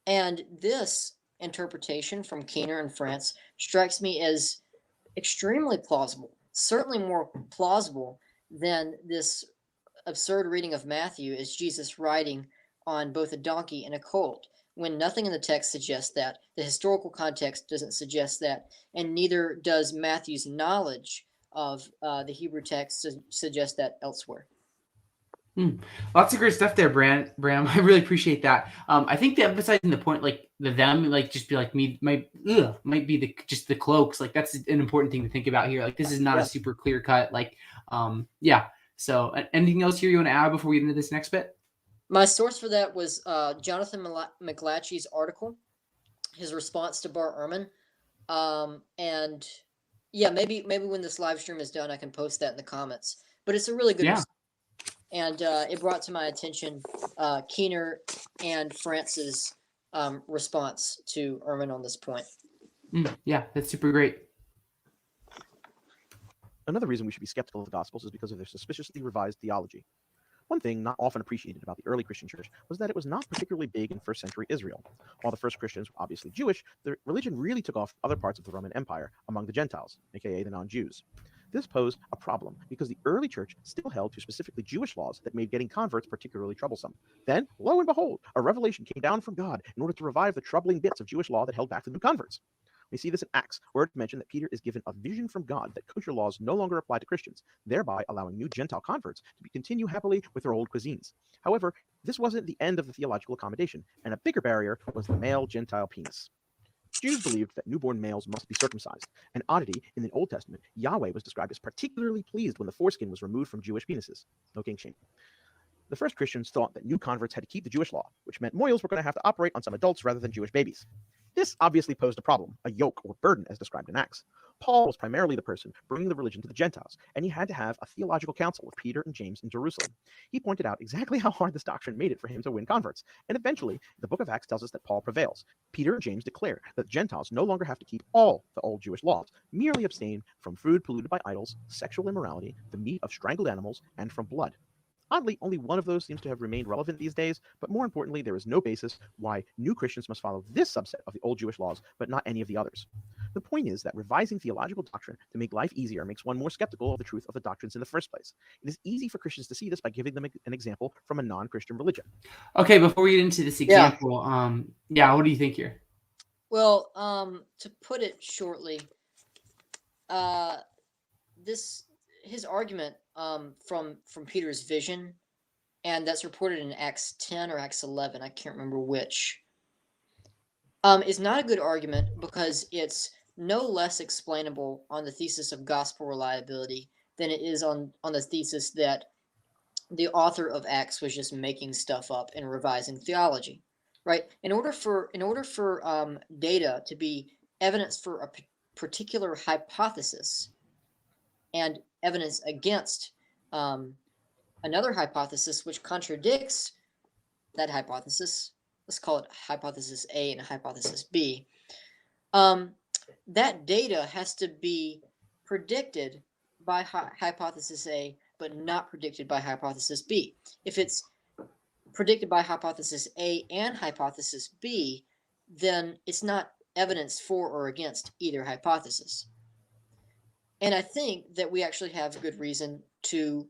And this interpretation from Keener and France strikes me as extremely plausible, certainly more plausible than this absurd reading of Matthew as Jesus riding on both a donkey and a colt, when nothing in the text suggests that, the historical context doesn't suggest that, and neither does Matthew's knowledge of the Hebrew text suggest that elsewhere. Lots of great stuff there, Bram. I really appreciate that. I think the emphasizing the point, like the them, like just be like me, might be just the cloaks. Like that's an important thing to think about here. Like this is not a super clear cut. Like, yeah. So, anything else here you want to add before we get into this next bit? My source for that was Jonathan McLatchie's article, his response to Bart Ehrman, and Yeah, maybe when this live stream is done, I can post that in the comments. But it's a really good Yeah. and it brought to my attention Keener and France's response to Ehrman on this point. Yeah, that's super great. Another reason we should be skeptical of the Gospels is because of their suspiciously revised theology. One thing not often appreciated about the early Christian church was that it was not particularly big in first century Israel. While the first Christians were obviously Jewish, the religion really took off in other parts of the Roman Empire among the Gentiles, aka the non-Jews. This posed a problem because the early church still held to specifically Jewish laws that made getting converts particularly troublesome. Then, lo and behold, a revelation came down from God in order to revive the troubling bits of Jewish law that held back the new converts. We see this in Acts, where it's mentioned that Peter is given a vision from God that kosher laws no longer apply to Christians, thereby allowing new Gentile converts to continue happily with their old cuisines. However, this wasn't the end of the theological accommodation, and a bigger barrier was the male Gentile penis. Jews believed that newborn males must be circumcised. An oddity, in the Old Testament, Yahweh was described as particularly pleased when the foreskin was removed from Jewish penises. No king shame. The first Christians thought that new converts had to keep the Jewish law, which meant mohels were going to have to operate on some adults rather than Jewish babies. This obviously posed a problem, a yoke or burden as described in Acts. Paul was primarily the person bringing the religion to the Gentiles, and he had to have a theological council with Peter and James in Jerusalem. He pointed out exactly how hard this doctrine made it for him to win converts, and eventually, the book of Acts tells us that Paul prevails. Peter and James declare that Gentiles no longer have to keep all the old Jewish laws, merely abstain from food polluted by idols, sexual immorality, the meat of strangled animals, and from blood. Oddly, only one of those seems to have remained relevant these days, but more importantly, there is no basis why new Christians must follow this subset of the old Jewish laws, but not any of the others. The point is that revising theological doctrine to make life easier makes one more skeptical of the truth of the doctrines in the first place. It is easy for Christians to see this by giving them an example from a non-Christian religion. Okay, before we get into this example, what do you think here? Well, to put it shortly, his argument from Peter's vision, and that's reported in Acts 10 or Acts 11, I can't remember which, is not a good argument because it's no less explainable on the thesis of gospel reliability than it is on the thesis that the author of Acts was just making stuff up and revising theology, right? In order for data to be evidence for a particular hypothesis and evidence against another hypothesis which contradicts that hypothesis, let's call it hypothesis A and hypothesis B, that data has to be predicted by hypothesis A, but not predicted by hypothesis B. If it's predicted by hypothesis A and hypothesis B, then it's not evidence for or against either hypothesis. And I think that we actually have good reason to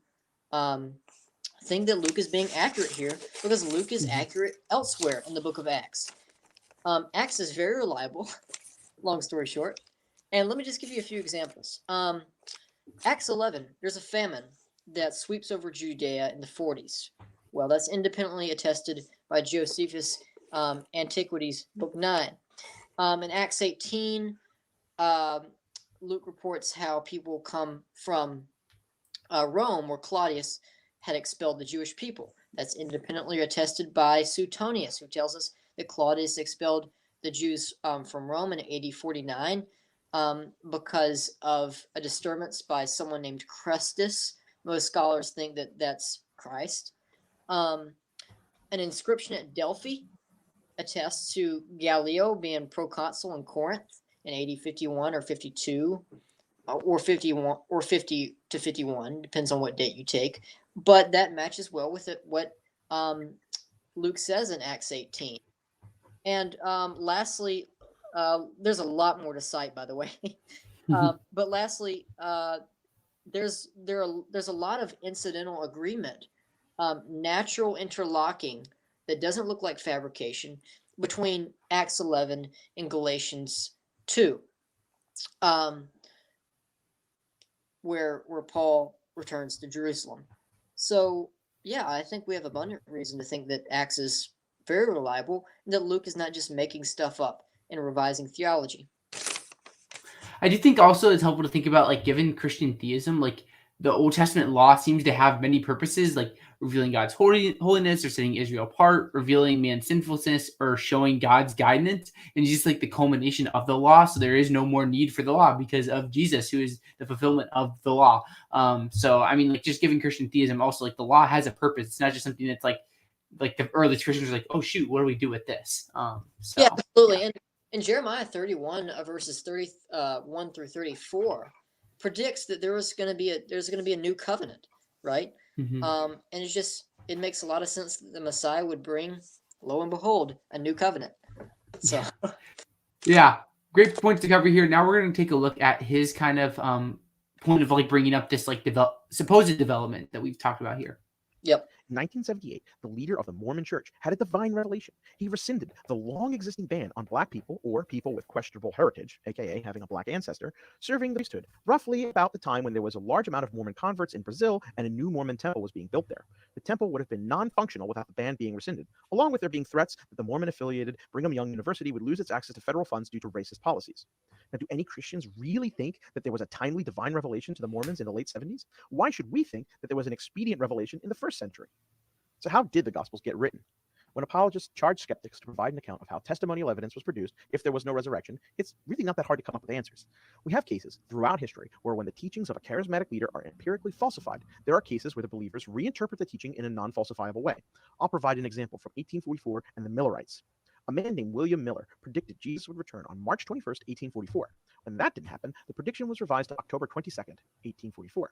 think that Luke is being accurate here, because Luke is accurate elsewhere in the book of Acts. Acts is very reliable, long story short. And let me just give you a few examples. Acts 11, there's a famine that sweeps over Judea in the 40s. Well, that's independently attested by Josephus' Antiquities, Book 9. In Acts 18, Luke reports how people come from Rome, where Claudius had expelled the Jewish people. That's independently attested by Suetonius, who tells us that Claudius expelled the Jews from Rome in AD 49 because of a disturbance by someone named Crestus. Most scholars think that that's Christ. An inscription at Delphi attests to Gallio being proconsul in Corinth in AD 51 or 52, or 51 or 50 to 51, depends on what date you take. But that matches well with what Luke says in Acts 18. And lastly, there's a lot more to cite, by the way. But lastly, there's a lot of incidental agreement, natural interlocking that doesn't look like fabrication between Acts 11 and Galatians 2, where Paul returns to Jerusalem. So yeah, I think we have abundant reason to think that Acts is very reliable and that Luke is not just making stuff up and revising theology. I do think also it's helpful to think about, like, given Christian theism, like, the Old Testament law seems to have many purposes, like revealing God's holiness or setting Israel apart, revealing man's sinfulness, or showing God's guidance. And just like the culmination of the law. So there is no more need for the law because of Jesus, who is the fulfillment of the law. So, I mean, like just giving Christian theism also, like the law has a purpose. It's not just something that's like the early Christians are like, oh, shoot, what do we do with this? Yeah, absolutely. Yeah. And in Jeremiah 31, verses 31 through 34, predicts that there's going to be a new covenant, right? Mm-hmm. And it makes a lot of sense that the Messiah would bring, lo and behold, a new covenant. So, yeah, great points to cover here. Now we're going to take a look at his kind of point of like bringing up this like supposed development that we've talked about here. Yep. In 1978, the leader of the Mormon Church had a divine revelation. He rescinded the long-existing ban on black people or people with questionable heritage, aka having a black ancestor, serving the priesthood, roughly about the time when there was a large amount of Mormon converts in Brazil and a new Mormon temple was being built there. The temple would have been non-functional without the ban being rescinded, along with there being threats that the Mormon-affiliated Brigham Young University would lose its access to federal funds due to racist policies. Now, do any Christians really think that there was a timely divine revelation to the Mormons in the late 70s? Why should we think that there was an expedient revelation in the first century? So how did the Gospels get written? When apologists charge skeptics to provide an account of how testimonial evidence was produced if there was no resurrection, it's really not that hard to come up with answers. We have cases throughout history where when the teachings of a charismatic leader are empirically falsified, there are cases where the believers reinterpret the teaching in a non-falsifiable way. I'll provide an example from 1844 and the Millerites. A man named William Miller predicted Jesus would return on March 21st, 1844. When that didn't happen, the prediction was revised to October 22nd, 1844.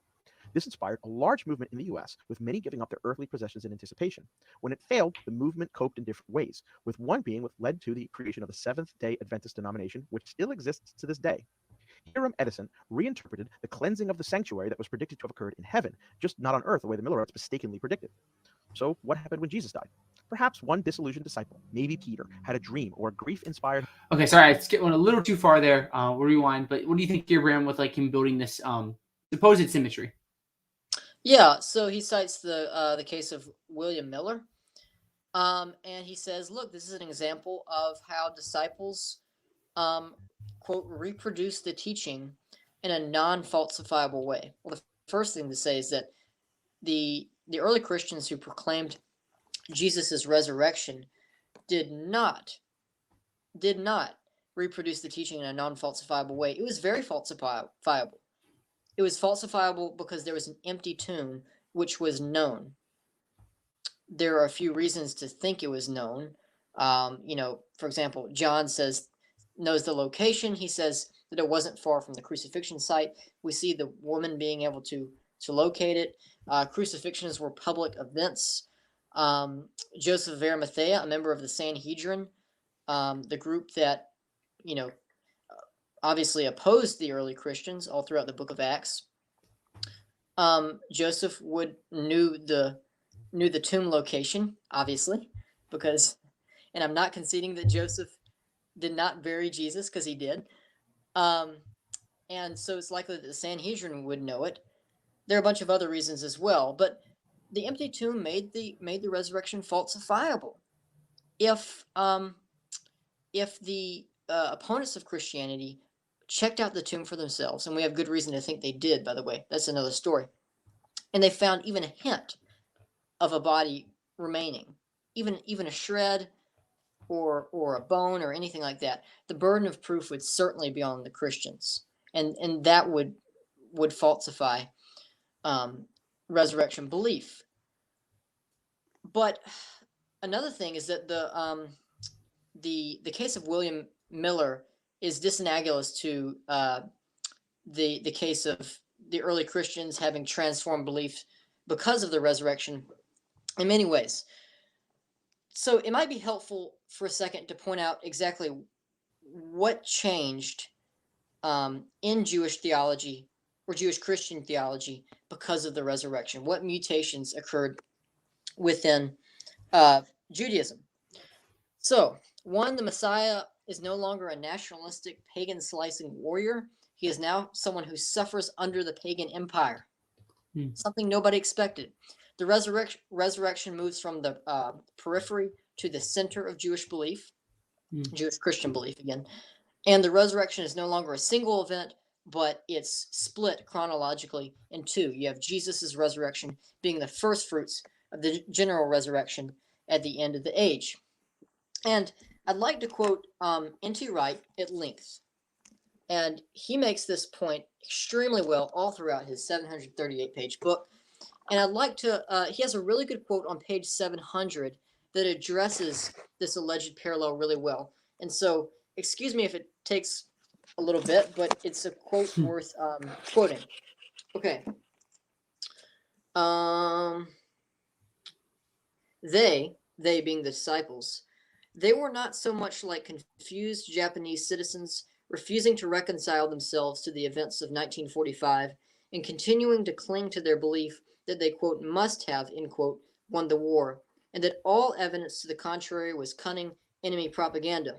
This inspired a large movement in the US, with many giving up their earthly possessions in anticipation. When it failed, the movement coped in different ways, with one being what led to the creation of the Seventh-day Adventist denomination, which still exists to this day. Hiram Edison reinterpreted the cleansing of the sanctuary that was predicted to have occurred in heaven, just not on earth the way the Millerites mistakenly predicted. So what happened when Jesus died? Perhaps one disillusioned disciple, maybe Peter, had a dream or a grief-inspired... Okay, sorry, I went a little too far there. We'll rewind. But what do you think here, Bram, with like him building this supposed symmetry? Yeah, so he cites the case of William Miller, and he says, look, this is an example of how disciples, quote, reproduce the teaching in a non-falsifiable way. Well, the first thing to say is that the early Christians who proclaimed Jesus' resurrection did not reproduce the teaching in a non-falsifiable way. It was very falsifiable. It was falsifiable because there was an empty tomb, which was known. There are a few reasons to think it was known. For example, John knows the location. He says that it wasn't far from the crucifixion site. We see the woman being able to locate it. Crucifixions were public events. Joseph of Arimathea, a member of the Sanhedrin, the group that, obviously opposed the early Christians all throughout the book of Acts. Joseph knew the tomb location, obviously, and I'm not conceding that Joseph did not bury Jesus, because he did. And so it's likely that the Sanhedrin would know it. There are a bunch of other reasons as well, but the empty tomb made the resurrection falsifiable. If the opponents of Christianity checked out the tomb for themselves, and we have good reason to think they did, by the way, that's another story, and they found even a hint of a body remaining, even a shred or a bone or anything like that, the burden of proof would certainly be on the Christians, and that would falsify resurrection belief. But another thing is that the case of William Miller is disanalogous to the case of the early Christians having transformed belief because of the resurrection in many ways. So it might be helpful for a second to point out exactly what changed in Jewish theology or Jewish Christian theology because of the resurrection. What mutations occurred within Judaism? So, one, the Messiah is no longer a nationalistic, pagan-slicing warrior. He is now someone who suffers under the pagan empire. Something nobody expected. The resurrection moves from the periphery to the center of Jewish belief, Jewish Christian belief again. And the resurrection is no longer a single event, but it's split chronologically in two. You have Jesus's resurrection being the first fruits of the general resurrection at the end of the age. And I'd like to quote N.T. Wright at length. And he makes this point extremely well all throughout his 738-page book. And I'd like to, he has a really good quote on page 700 that addresses this alleged parallel really well. And so, excuse me if it takes a little bit, but it's a quote worth quoting. Okay. They being the disciples, they were not so much like confused Japanese citizens refusing to reconcile themselves to the events of 1945 and continuing to cling to their belief that they, quote, must have, end quote, won the war, and that all evidence to the contrary was cunning enemy propaganda.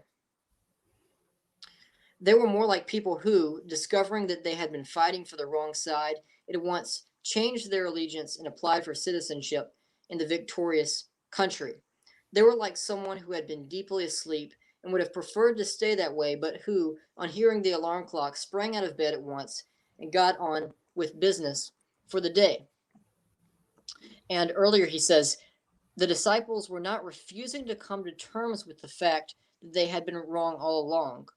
They were more like people who, discovering that they had been fighting for the wrong side, at once changed their allegiance and applied for citizenship in the victorious country. They were like someone who had been deeply asleep and would have preferred to stay that way, but who, on hearing the alarm clock, sprang out of bed at once and got on with business for the day. And earlier he says, the disciples were not refusing to come to terms with the fact that they had been wrong all along.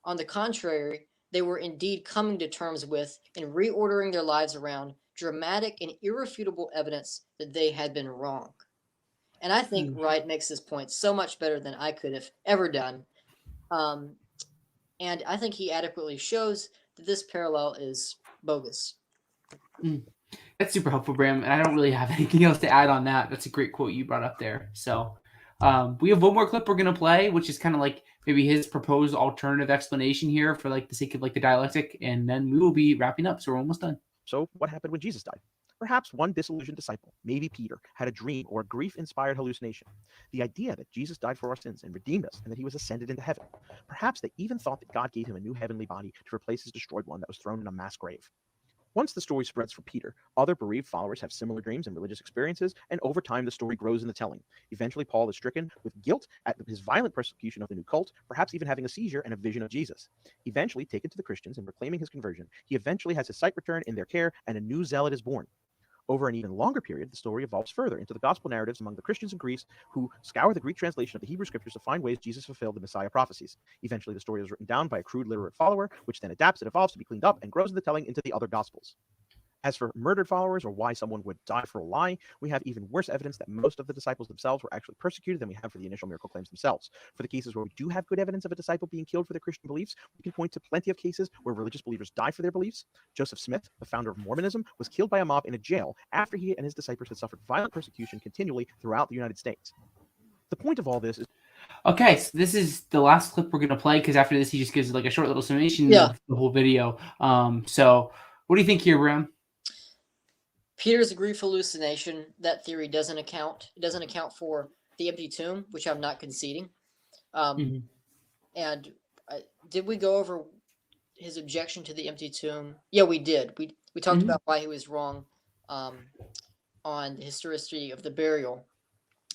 On the contrary, they were indeed coming to terms with and reordering their lives around dramatic and irrefutable evidence that they had been wrong. And I think Wright makes this point so much better than I could have ever done. And I think he adequately shows that this parallel is bogus. That's super helpful, Bram. And I don't really have anything else to add on that. That's a great quote you brought up there. So we have one more clip we're going to play, which is kind of like maybe his proposed alternative explanation here for like the sake of like the dialectic. And then we will be wrapping up. So we're almost done. So what happened when Jesus died? Perhaps one disillusioned disciple, maybe Peter, had a dream or a grief-inspired hallucination. The idea that Jesus died for our sins and redeemed us and that he was ascended into heaven. Perhaps they even thought that God gave him a new heavenly body to replace his destroyed one that was thrown in a mass grave. Once the story spreads for Peter, other bereaved followers have similar dreams and religious experiences, and over time the story grows in the telling. Eventually Paul is stricken with guilt at his violent persecution of the new cult, perhaps even having a seizure and a vision of Jesus. Eventually taken to the Christians and proclaiming his conversion, he eventually has his sight returned in their care, and a new zealot is born. Over an even longer period, the story evolves further into the gospel narratives among the Christians in Greece who scour the Greek translation of the Hebrew scriptures to find ways Jesus fulfilled the Messiah prophecies. Eventually, the story is written down by a crude literate follower, which then adapts and evolves to be cleaned up and grows in the telling into the other gospels. As for murdered followers or why someone would die for a lie, we have even worse evidence that most of the disciples themselves were actually persecuted than we have for the initial miracle claims themselves. For the cases where we do have good evidence of a disciple being killed for their Christian beliefs, we can point to plenty of cases where religious believers die for their beliefs. Joseph Smith, the founder of Mormonism, was killed by a mob in a jail after he and his disciples had suffered violent persecution continually throughout the United States. The point of all this is... Okay, so this is the last clip we're going to play because after this he just gives like a short little summation of the whole video. So what do you think here, Bram? Peter's grief hallucination, that theory doesn't account for the empty tomb, which I'm not conceding. And did we go over his objection to the empty tomb? Yeah, we did. We talked about why he was wrong on the historicity of the burial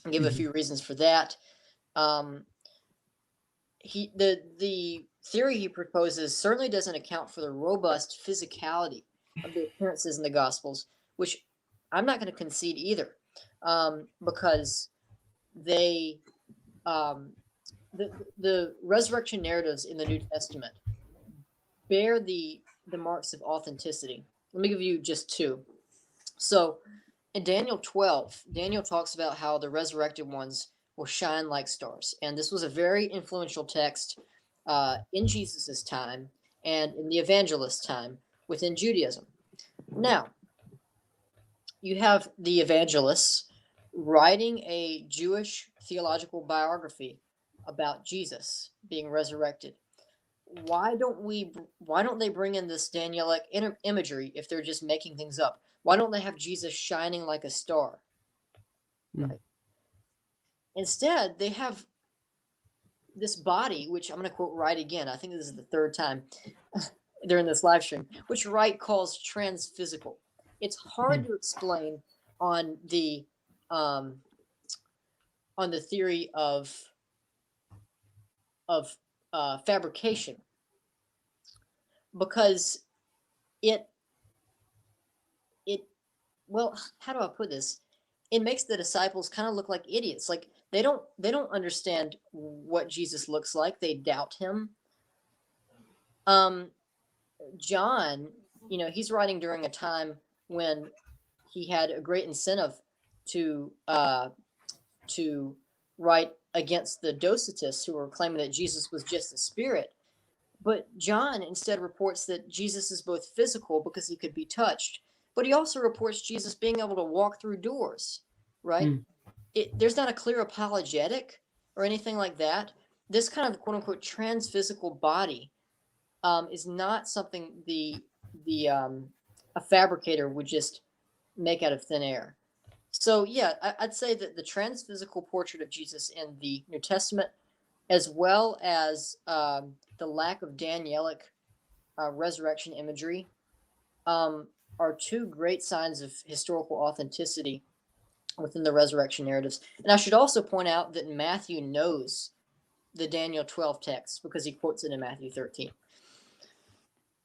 and give a few reasons for that. The theory he proposes certainly doesn't account for the robust physicality of the appearances in the Gospels, which I'm not going to concede either, because they the resurrection narratives in the New Testament bear the marks of authenticity. Let me give you just two. So in Daniel 12, Daniel talks about how the resurrected ones will shine like stars, and this was a very influential text in Jesus's time and in the evangelist time within Judaism. Now, you have the evangelists writing a Jewish theological biography about Jesus being resurrected. Why don't they bring in this Danielic imagery if they're just making things up? Why don't they have Jesus shining like a star? Right. Instead, they have this body, which I'm going to quote Wright again. I think this is the third time during this live stream, which Wright calls transphysical. It's hard to explain on the theory of fabrication, because it well, how do I put this? It makes the disciples kind of look like idiots. Like they don't understand what Jesus looks like. They doubt him. John, he's writing during a time when he had a great incentive to write against the Docetists who were claiming that Jesus was just a spirit. But John instead reports that Jesus is both physical because he could be touched, but he also reports Jesus being able to walk through doors, right? There's not a clear apologetic or anything like that. This kind of quote unquote transphysical body is not something a fabricator would just make out of thin air. So yeah, I'd say that the transphysical portrait of Jesus in the New Testament, as well as the lack of Danielic resurrection imagery, are two great signs of historical authenticity within the resurrection narratives. And I should also point out that Matthew knows the Daniel 12 text because he quotes it in Matthew 13.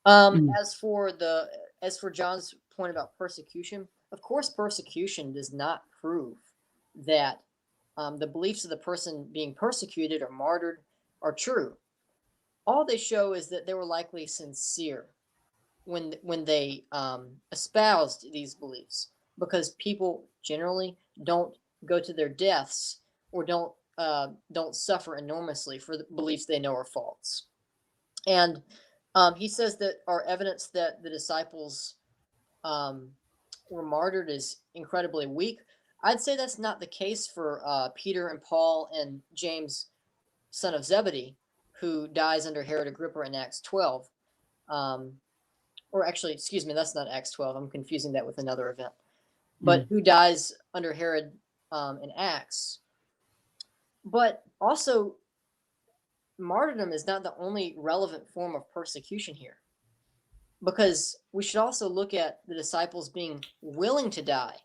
As for John's point about persecution, of course, persecution does not prove that the beliefs of the person being persecuted or martyred are true. All they show is that they were likely sincere when they espoused these beliefs, because people generally don't go to their deaths or don't suffer enormously for the beliefs they know are false. And he says that our evidence that the disciples were martyred is incredibly weak. I'd say that's not the case for Peter and Paul and James, son of Zebedee, who dies under Herod Agrippa in Acts 12. Or actually, excuse me, that's not Acts 12. I'm confusing that with another event. But who dies under Herod in Acts. But also, martyrdom is not the only relevant form of persecution here, because we should also look at the disciples being willing to die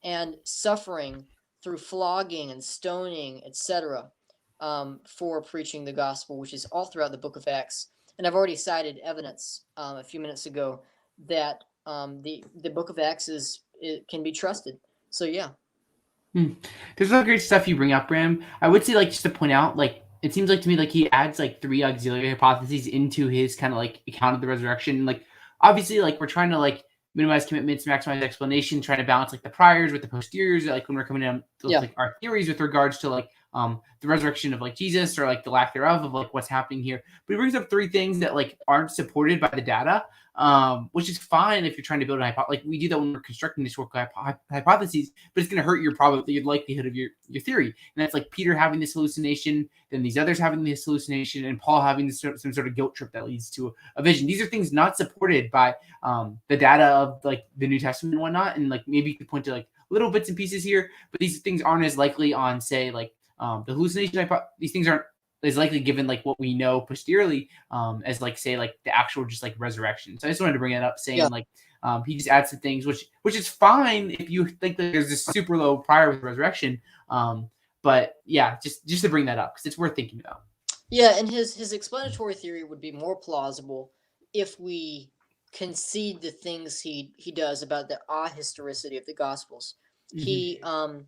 and suffering through flogging and stoning, etc., for preaching the gospel, which is all throughout the book of Acts. And I've already cited evidence a few minutes ago that the book of Acts can be trusted. So yeah. There's a lot of great stuff you bring up, Bram. I would say, just to point out, it seems like to me he adds 3 auxiliary hypotheses into his kind of account of the resurrection. Obviously, we're trying to minimize commitments, maximize explanation, trying to balance the priors with the posteriors. When we're coming down to our theories with regards to the resurrection of Jesus or the lack thereof of what's happening here. But he brings up 3 things that aren't supported by the data, which is fine if you're trying to build a hypothesis. We do that when we're constructing historical hypotheses, but it's going to hurt your likelihood of your theory. And that's Peter having this hallucination, then these others having this hallucination, and Paul having some sort of guilt trip that leads to a vision. These are things not supported by the data of the New Testament and whatnot. And maybe you could point to little bits and pieces here, but these things aren't as likely on, say, the hallucination. These things aren't as likely given what we know posteriorly as say the actual just resurrection. So I just wanted to bring that up, saying he just adds some things, which is fine if you think that there's this super low prior with resurrection. But yeah, just to bring that up because it's worth thinking about. Yeah, and his explanatory theory would be more plausible if we concede the things he does about the ahistoricity of the Gospels. Mm-hmm.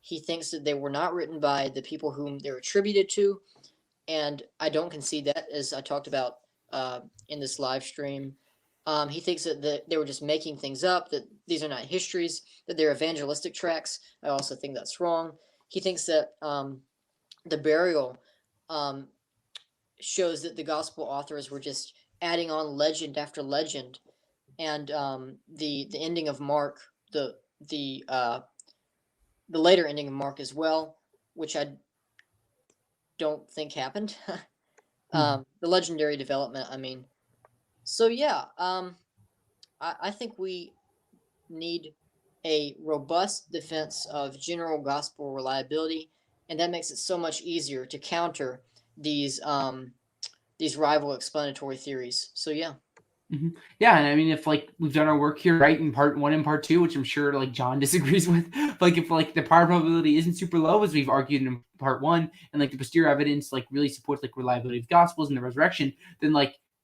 He thinks that they were not written by the people whom they're attributed to, and I don't concede that, as I talked about in this live stream. He thinks that they were just making things up, that these are not histories, that they're evangelistic tracts. I also think that's wrong. He thinks that the burial shows that the gospel authors were just adding on legend after legend, and the ending of Mark, the later ending of Mark as well, which I don't think happened. The legendary development, I mean. So yeah, I think we need a robust defense of general gospel reliability, and that makes it so much easier to counter these rival explanatory theories. So yeah. Mm-hmm. Yeah, and I mean, if we've done our work here right in part 1 and part 2, which I'm sure John disagrees with, but if the prior probability isn't super low as we've argued in part 1, and the posterior evidence really supports reliability of gospels and the resurrection, then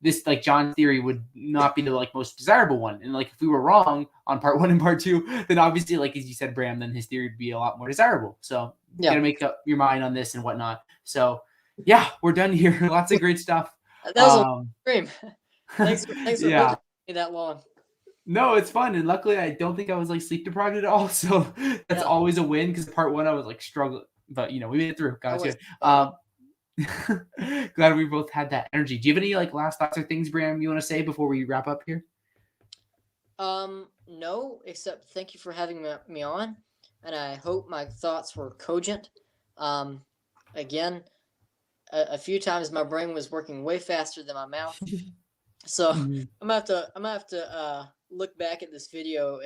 this like John's theory would not be the like most desirable one. And like if we were wrong on part 1 and part 2, then obviously, like as you said, Bram, then his theory would be a lot more desirable. So you gotta make up your mind on this and whatnot. So yeah, we're done here. Lots of great stuff. That was a dream. Thanks for yeah. me that long. No, it's fun, and luckily I don't think I was like sleep deprived at all. So that's always a win, because part 1 I was like struggling, but we made it through. Got it. Glad we both had that energy. Do you have any like last thoughts or things, Bram, you want to say before we wrap up here? No, except thank you for having me on, and I hope my thoughts were cogent. Again, a few times my brain was working way faster than my mouth, so I'm gonna have to look back at this video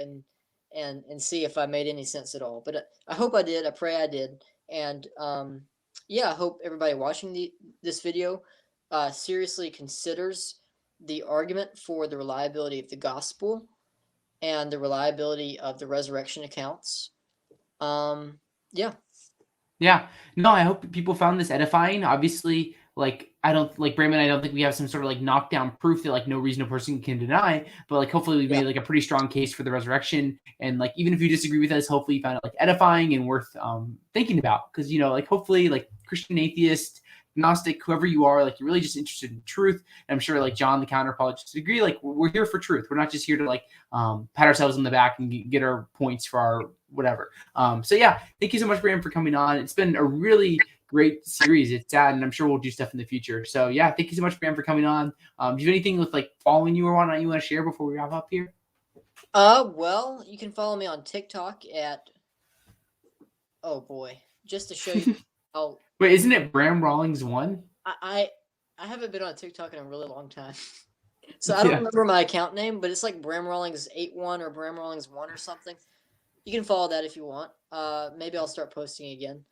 and see if I made any sense at all. But I hope I did. I pray I did, and I hope everybody watching this video seriously considers the argument for the reliability of the gospel and the reliability of the resurrection accounts. Yeah. No, I hope people found this edifying. Obviously, like I don't like Bram and I don't think we have some sort of like knockdown proof that like no reasonable person can deny, but like hopefully we made like a pretty strong case for the resurrection. And like even if you disagree with us, hopefully you found it like edifying and worth thinking about, because like hopefully like Christian atheist, Gnostic, whoever you are, like you're really just interested in truth. And I'm sure like John the Counter Apologist would agree, like we're here for truth. We're not just here to like pat ourselves on the back and get our points for our whatever. So yeah, thank you so much, Bram, for coming on. It's been a really great series. It's sad, and I'm sure we'll do stuff in the future. So yeah, thank you so much, Bram, for coming on. Do you have anything with like following you or whatnot you want to share before we wrap up here? Well, you can follow me on TikTok at just to show you how. Wait, isn't it Bram Rawlings 1? I haven't been on TikTok in a really long time, so I don't remember my account name, but it's like Bram Rawlings 81 or Bram Rawlings 1 or something. You can follow that if you want. Maybe I'll start posting again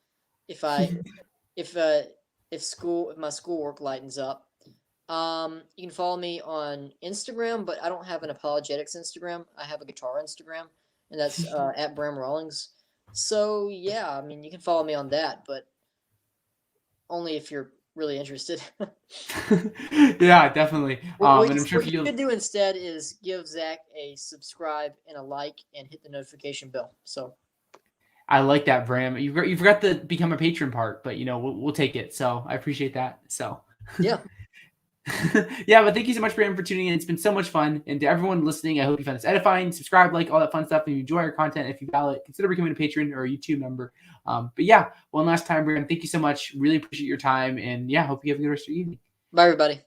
if my schoolwork lightens up. You can follow me on Instagram, but I don't have an apologetics Instagram. I have a guitar Instagram, and that's at Bram Rawlings. So yeah, I mean you can follow me on that, but only if you're really interested. Yeah, definitely. What and I'm sure you could do instead is give Zach a subscribe and a like and hit the notification bell. So I like that, Bram. You forgot the become a patron part, but we'll take it. So I appreciate that. So yeah. Yeah, but thank you so much, Bram, for tuning in. It's been so much fun. And to everyone listening, I hope you found this edifying. Subscribe, like, all that fun stuff. And if you enjoy our content, if you value it, consider becoming a patron or a YouTube member. But yeah, one last time, Bram, thank you so much. Really appreciate your time. And yeah, hope you have a good rest of your evening. Bye, everybody.